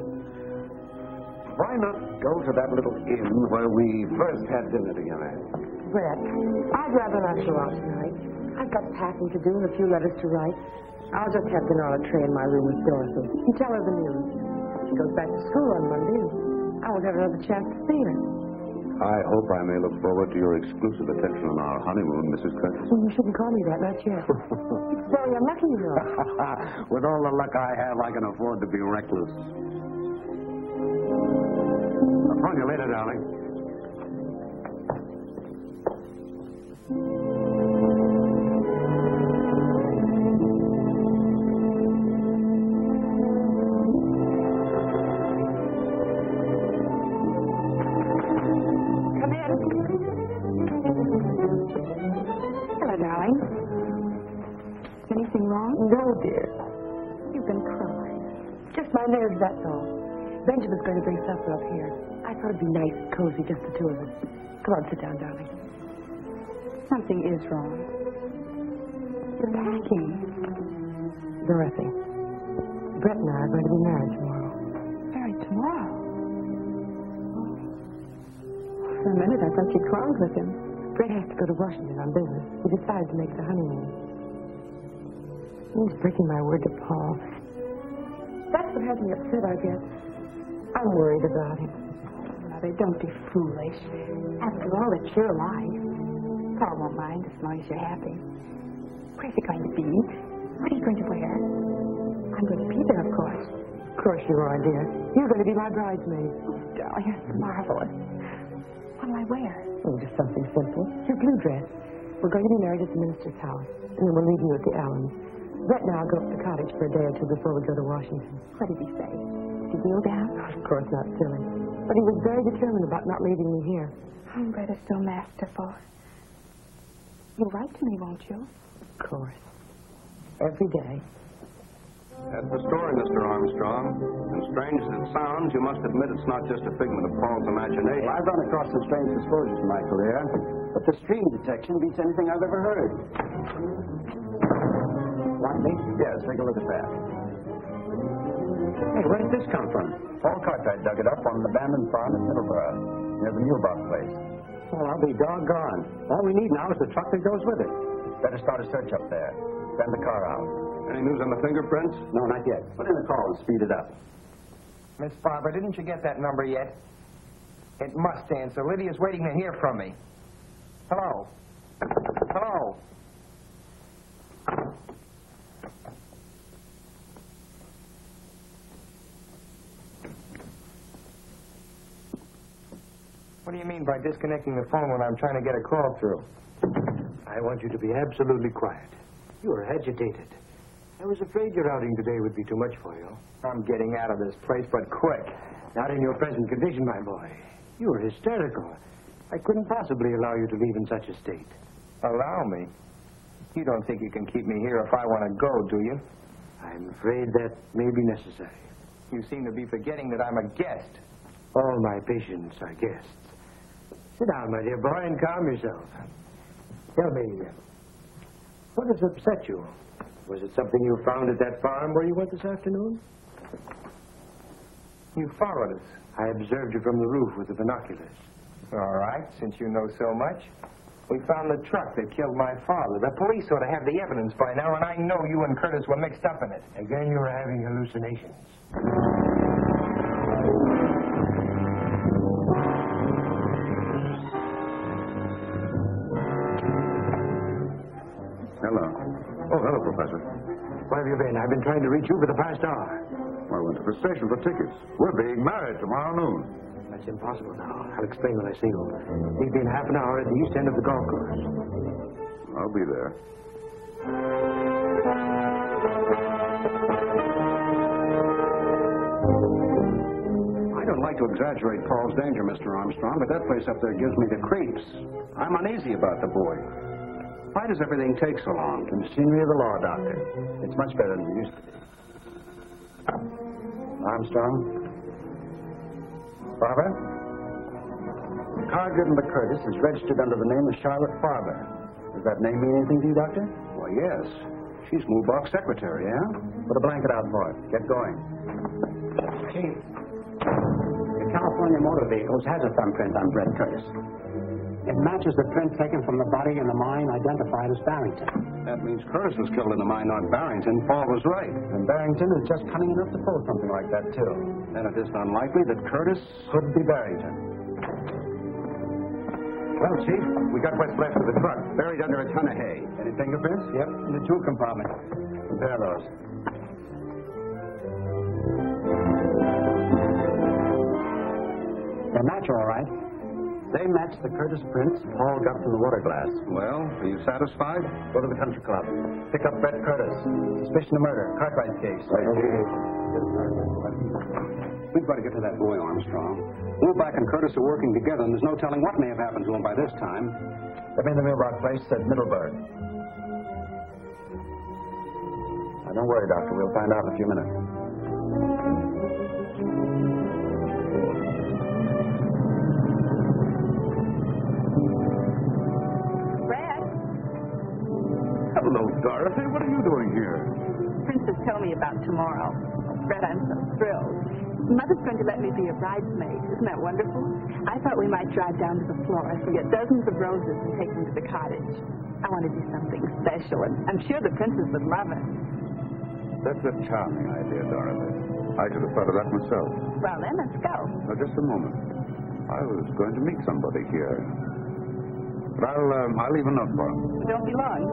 [SPEAKER 8] Why not go to that little inn where we first had dinner together?
[SPEAKER 7] Brett, I'd rather not go out tonight. I've got packing to do and a few letters to write. I'll just have dinner on a tray in my room with Dorothy and tell her the news. She goes back to school on Monday, and I won't have another chance to see her.
[SPEAKER 8] I hope I may look forward to your exclusive attention on our honeymoon, Mrs. Curtis.
[SPEAKER 7] Well, you shouldn't call me that, not yet. It's very unlucky, you know.
[SPEAKER 8] With all the luck I have, I can afford to be reckless. Upon you later, darling.
[SPEAKER 7] No, dear. You've been crying. Just my nerves, that's all. Benjamin's going to bring supper up here. I thought it'd be nice and cozy, just the two of us. Come on, sit down, darling.
[SPEAKER 2] Something is wrong. You're packing.
[SPEAKER 7] Dorothy, Brett and I are going to be married tomorrow.
[SPEAKER 2] Married tomorrow? For a minute, I thought you quarreled with him.
[SPEAKER 7] Brett has to go to Washington on business. He decided to make the honeymoon. He's breaking my word to Paul. That's what has me upset, I guess. I'm worried about him.
[SPEAKER 2] Mother, don't be foolish. After all, it's your life. Paul won't mind as long as you're happy. Where's he going to be? What are you going to wear? I'm going to be there, of course.
[SPEAKER 7] Of course you are, dear. You're going to be my bridesmaid.
[SPEAKER 2] Oh, darling, that's marvelous. What'll I wear?
[SPEAKER 7] Oh, just something simple. Your blue dress. We're going to be married at the minister's house, and then we'll leave you at the Allens. Brett and I'll go up to the cottage for a day or two before we go to Washington.
[SPEAKER 2] What did he say? Did he kneel down?
[SPEAKER 7] Of course not, silly. But he was very determined about not leaving me here.
[SPEAKER 2] Hombre is so masterful. You'll write to me, won't you?
[SPEAKER 7] Of course. Every day.
[SPEAKER 3] That's the story, Mr. Armstrong. And strange as it sounds, you must admit it's not just a figment of Paul's imagination.
[SPEAKER 10] I've run across some strange disclosures in my career, but the stream detection beats anything I've ever heard. Want me?
[SPEAKER 3] Yes, take a look at that.
[SPEAKER 10] Hey, where did this come from?
[SPEAKER 3] Paul Cartwright dug it up on an abandoned farm in Middleborough, near the Muhlbach place.
[SPEAKER 10] Well, I'll be doggone. All we need now is the truck that goes with it.
[SPEAKER 3] Better start a search up there. Send the car out. Any news on the fingerprints?
[SPEAKER 10] No, not yet. Put in the call and speed it up.
[SPEAKER 1] Miss Barber, didn't you get that number yet? It must answer. Lydia's waiting to hear from me. Hello? Hello? What do you mean by disconnecting the phone when I'm trying to get a call through?
[SPEAKER 10] I want you to be absolutely quiet. You are agitated. I was afraid your outing today would be too much for you.
[SPEAKER 1] I'm getting out of this place, but quick.
[SPEAKER 10] Not in your present condition, my boy. You are hysterical. I couldn't possibly allow you to leave in such a state.
[SPEAKER 1] Allow me? You don't think you can keep me here if I want to go, do you?
[SPEAKER 10] I'm afraid that may be necessary.
[SPEAKER 1] You seem to be forgetting that I'm a guest.
[SPEAKER 10] All my patients are guests. Sit down, my dear boy, and calm yourself. Tell me, what has upset you? Was it something you found at that farm where you went this afternoon?
[SPEAKER 1] You followed us.
[SPEAKER 10] I observed you from the roof with the binoculars.
[SPEAKER 1] All right, since you know so much. We found the truck that killed my father. The police ought to have the evidence by now, and I know you and Curtis were mixed up in it.
[SPEAKER 10] Again, you were having hallucinations.
[SPEAKER 8] Hello. Oh, hello, Professor.
[SPEAKER 10] Where have you been? I've been trying to reach you for the past hour.
[SPEAKER 8] I went to the station for tickets. We're being married tomorrow noon.
[SPEAKER 10] That's impossible now. I'll explain when I see you. Meet me in half an hour at the east end of the golf course.
[SPEAKER 8] I'll be there.
[SPEAKER 3] I don't like to exaggerate Paul's danger, Mr. Armstrong, but that place up there gives me the creeps. I'm uneasy about the boy. Why does everything take so long?
[SPEAKER 10] The machinery of the law, Doctor. It's much better than it used to be. Armstrong? Barber? The car driven by Curtis is registered under the name of Charlotte Barber. Does that name mean anything to you, Doctor?
[SPEAKER 3] Why, yes. She's Muhlbach's secretary, yeah?
[SPEAKER 10] Put a blanket out for it. Get going.
[SPEAKER 6] Chief, the California Motor Vehicles has a thumbprint on Brett Curtis. It matches the print taken from the body in the mine identified as Barrington.
[SPEAKER 3] That means Curtis was killed in the mine, not Barrington. Paul was right.
[SPEAKER 10] And Barrington is just cunning enough to pull something like that, too.
[SPEAKER 3] Then it isn't unlikely that Curtis
[SPEAKER 10] Could be Barrington.
[SPEAKER 3] Well, Chief, we got what's left of the truck, buried under a ton of hay. Any fingerprints?
[SPEAKER 10] Yep, in the tool compartment. Compare those.
[SPEAKER 6] They're match, all right. They match the Curtis prints Paul got from the water glass.
[SPEAKER 3] Well, are you satisfied?
[SPEAKER 10] Go to the country club. Pick up Brett Curtis. Suspicion of murder. Cartwright's case.
[SPEAKER 3] We've got to get to that boy, Armstrong. Muhlbach and Curtis are working together, and there's no telling what may have happened to him by this time.
[SPEAKER 10] Let me in the Muhlbach place at Middleburg. Now, don't worry, Doctor. We'll find out in a few minutes.
[SPEAKER 8] Hello, Dorothy. What are you doing here?
[SPEAKER 2] Princess told me about tomorrow. Fred, I'm so thrilled. Mother's going to let me be a bridesmaid. Isn't that wonderful? I thought we might drive down to the florist and get dozens of roses and take them to the cottage. I want to do something special, and I'm sure the princess would love it.
[SPEAKER 8] That's a charming idea, Dorothy. I should have thought of that myself.
[SPEAKER 2] Well, then, let's go.
[SPEAKER 8] Now, just a moment. I was going to meet somebody here. But I'll leave a note for him.
[SPEAKER 2] Don't be long.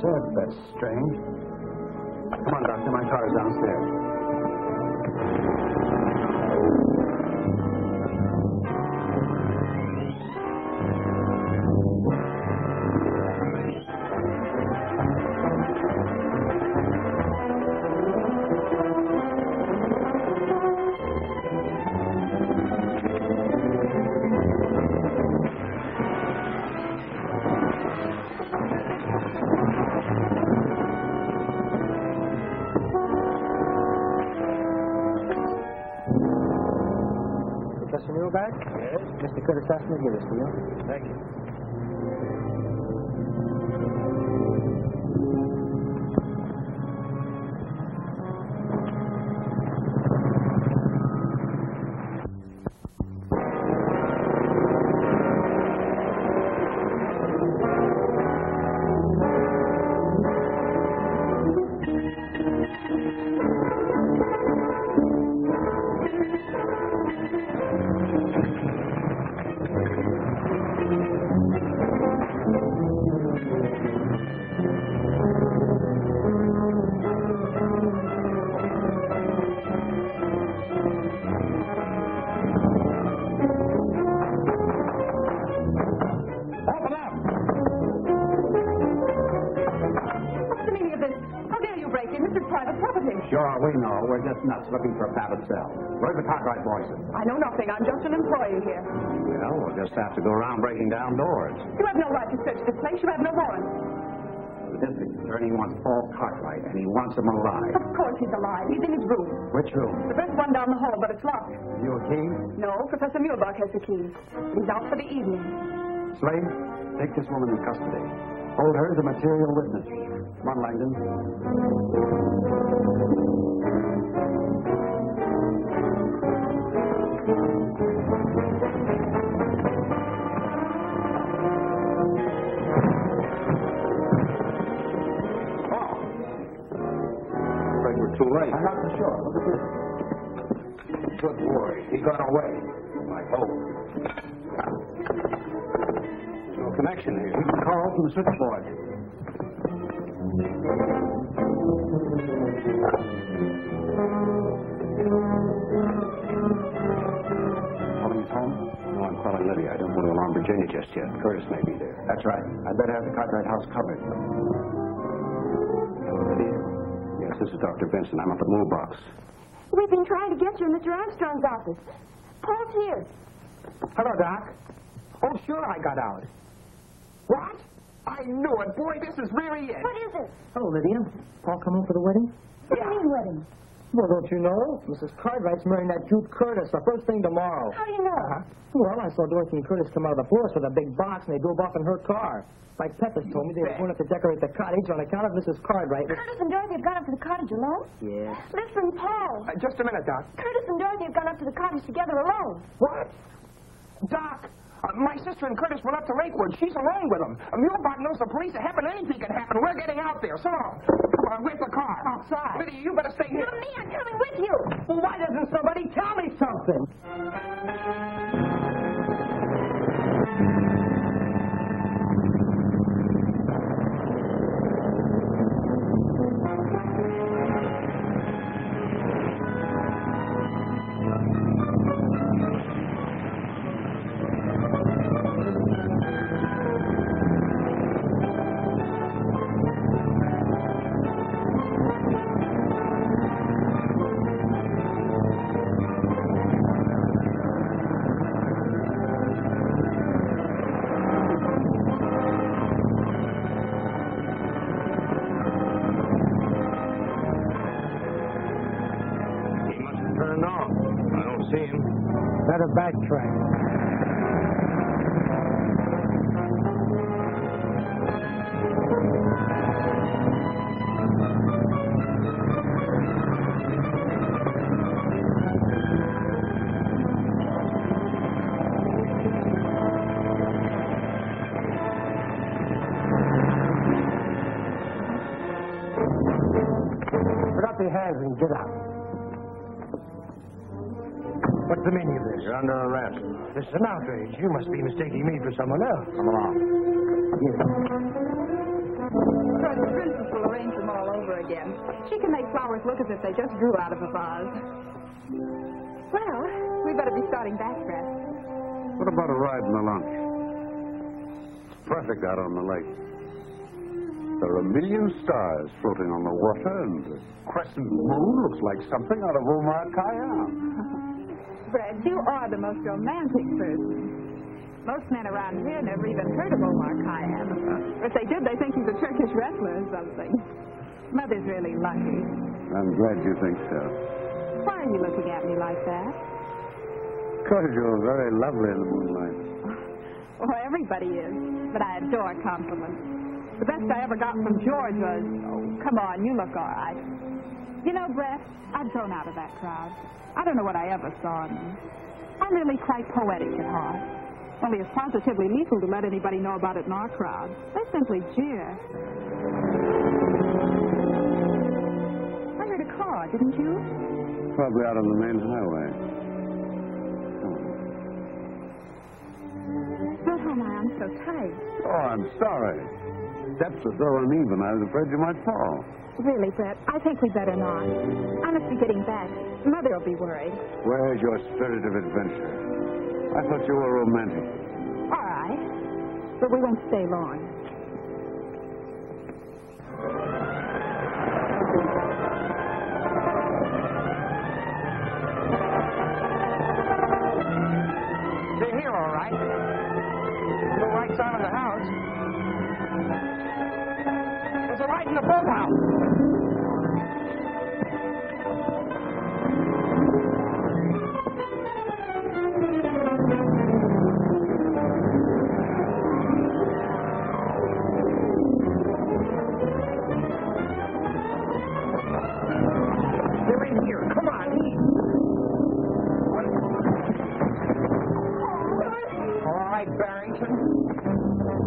[SPEAKER 10] Sir, that's strange. Come on, Doctor. My car is downstairs.
[SPEAKER 6] Muhlbach? Yes? Mr. Curtis asked me to give this to you. Thank you.
[SPEAKER 3] Sure, we know. We're just nuts looking for a padded cell. Where's the Cartwright boys?
[SPEAKER 2] I know nothing. I'm just an employee here.
[SPEAKER 3] Well, we'll just have to go around breaking down doors.
[SPEAKER 2] You have no right to search this place. You have no warrant.
[SPEAKER 3] The district attorney wants Paul Cartwright, and he wants him alive.
[SPEAKER 2] Of course he's alive. He's in his room.
[SPEAKER 3] Which room?
[SPEAKER 2] The first one down the hall, but it's locked.
[SPEAKER 3] You a key?
[SPEAKER 2] No, Professor Muhlbach has the key. He's out for the evening.
[SPEAKER 3] Slade, take this woman in custody. Hold her as a material witness. Come on, Langdon. Too late. I'm not so sure. Look at this. Good boy. He got away. I hope. There's no connection here. We can call from the switchboard. Calling his home? No, I'm calling Lydia. I don't want to alarm Virginia just yet. Curtis may be there. That's right. I'd better have the Cartwright house covered. Hello, Lydia. Yes, this is Dr. Winston. I'm up at Muhlbach's.
[SPEAKER 9] We've been trying to get you in Mr. Armstrong's office. Paul's here.
[SPEAKER 4] Hello, Doc. Oh, sure, I got out. What? I knew it. Boy, this is really it.
[SPEAKER 9] What is it?
[SPEAKER 6] Hello, Lydia. Paul come home for the wedding?
[SPEAKER 9] What do you mean wedding?
[SPEAKER 6] Well, don't you know? Mrs. Cartwright's marrying that Jude Curtis the first thing tomorrow.
[SPEAKER 9] How do you know?
[SPEAKER 6] Well, I saw Dorothy and Curtis come out of the forest with a big box, and they drove off in her car. Like Peppers told me, they were going up to decorate the cottage on account of Mrs. Cartwright.
[SPEAKER 9] Curtis and Dorothy have gone up to the cottage alone?
[SPEAKER 6] Yes.
[SPEAKER 9] Listen, Paul.
[SPEAKER 4] Just a minute, Doc.
[SPEAKER 9] Curtis and Dorothy have gone up to the cottage together alone.
[SPEAKER 4] What? Doc, my sister and Curtis went up to Lakewood. She's alone with them. Muhlbach knows the police are happen. Anything can happen. We're getting out there. So long. Where's the car?
[SPEAKER 6] Outside.
[SPEAKER 4] Lydia, you better stay here.
[SPEAKER 9] You're me. I'm coming with you.
[SPEAKER 6] Well, why doesn't somebody tell me something?
[SPEAKER 10] Better backtrack. Put up your hands and get out. What's the meaning of this?
[SPEAKER 3] You're under arrest.
[SPEAKER 10] This is an outrage. You must be mistaking me for someone else.
[SPEAKER 3] Come along.
[SPEAKER 2] But the princess will arrange them all over again. She can make flowers look as if they just grew out of a vase. Well, we better be starting back, Fred.
[SPEAKER 3] What about a ride in the lunch? It's perfect out on the lake. There are a million stars floating on the water, and the crescent moon looks like something out of Ulmer.
[SPEAKER 2] Fred, you are the most romantic person. Most men around here never even heard of Omar Khayyam. If they did, they think he's a Turkish wrestler or something. Mother's really lucky.
[SPEAKER 3] I'm glad you think so.
[SPEAKER 2] Why are you looking at me like that?
[SPEAKER 3] course, you're very lovely in the moonlight.
[SPEAKER 2] Oh, everybody is, but I adore compliments. The best I ever got from George was, oh, come on, you look all right. You know, Brett, I've grown out of that crowd. I don't know what I ever saw in them. I'm really quite poetic at heart. Only it's positively lethal to let anybody know about it in our crowd. They simply jeer. I heard a car, didn't you?
[SPEAKER 3] Probably out on the main highway.
[SPEAKER 2] Don't hold my arm so tight.
[SPEAKER 3] Oh, I'm sorry. Steps are so uneven, I was afraid you might fall.
[SPEAKER 2] Really, Brett, I think we'd better not. I must be getting back. Mother will be worried.
[SPEAKER 3] Where's your spirit of adventure? I thought you were romantic.
[SPEAKER 2] All right. But we won't stay long.
[SPEAKER 1] They're here, all right. No right side of the house. There's a light in the boathouse. They're in here. Come on. All right, Barrington.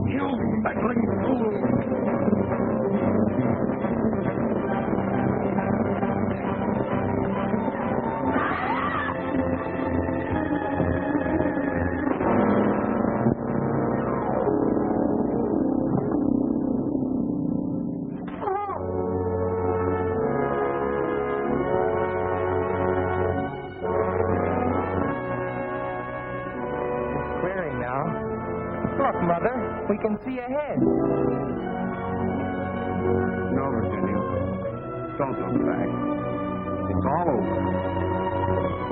[SPEAKER 1] You meddling fool. Clearing now. Look, Mother, we can see ahead.
[SPEAKER 3] No, Virginia. Don't look back. It's all over.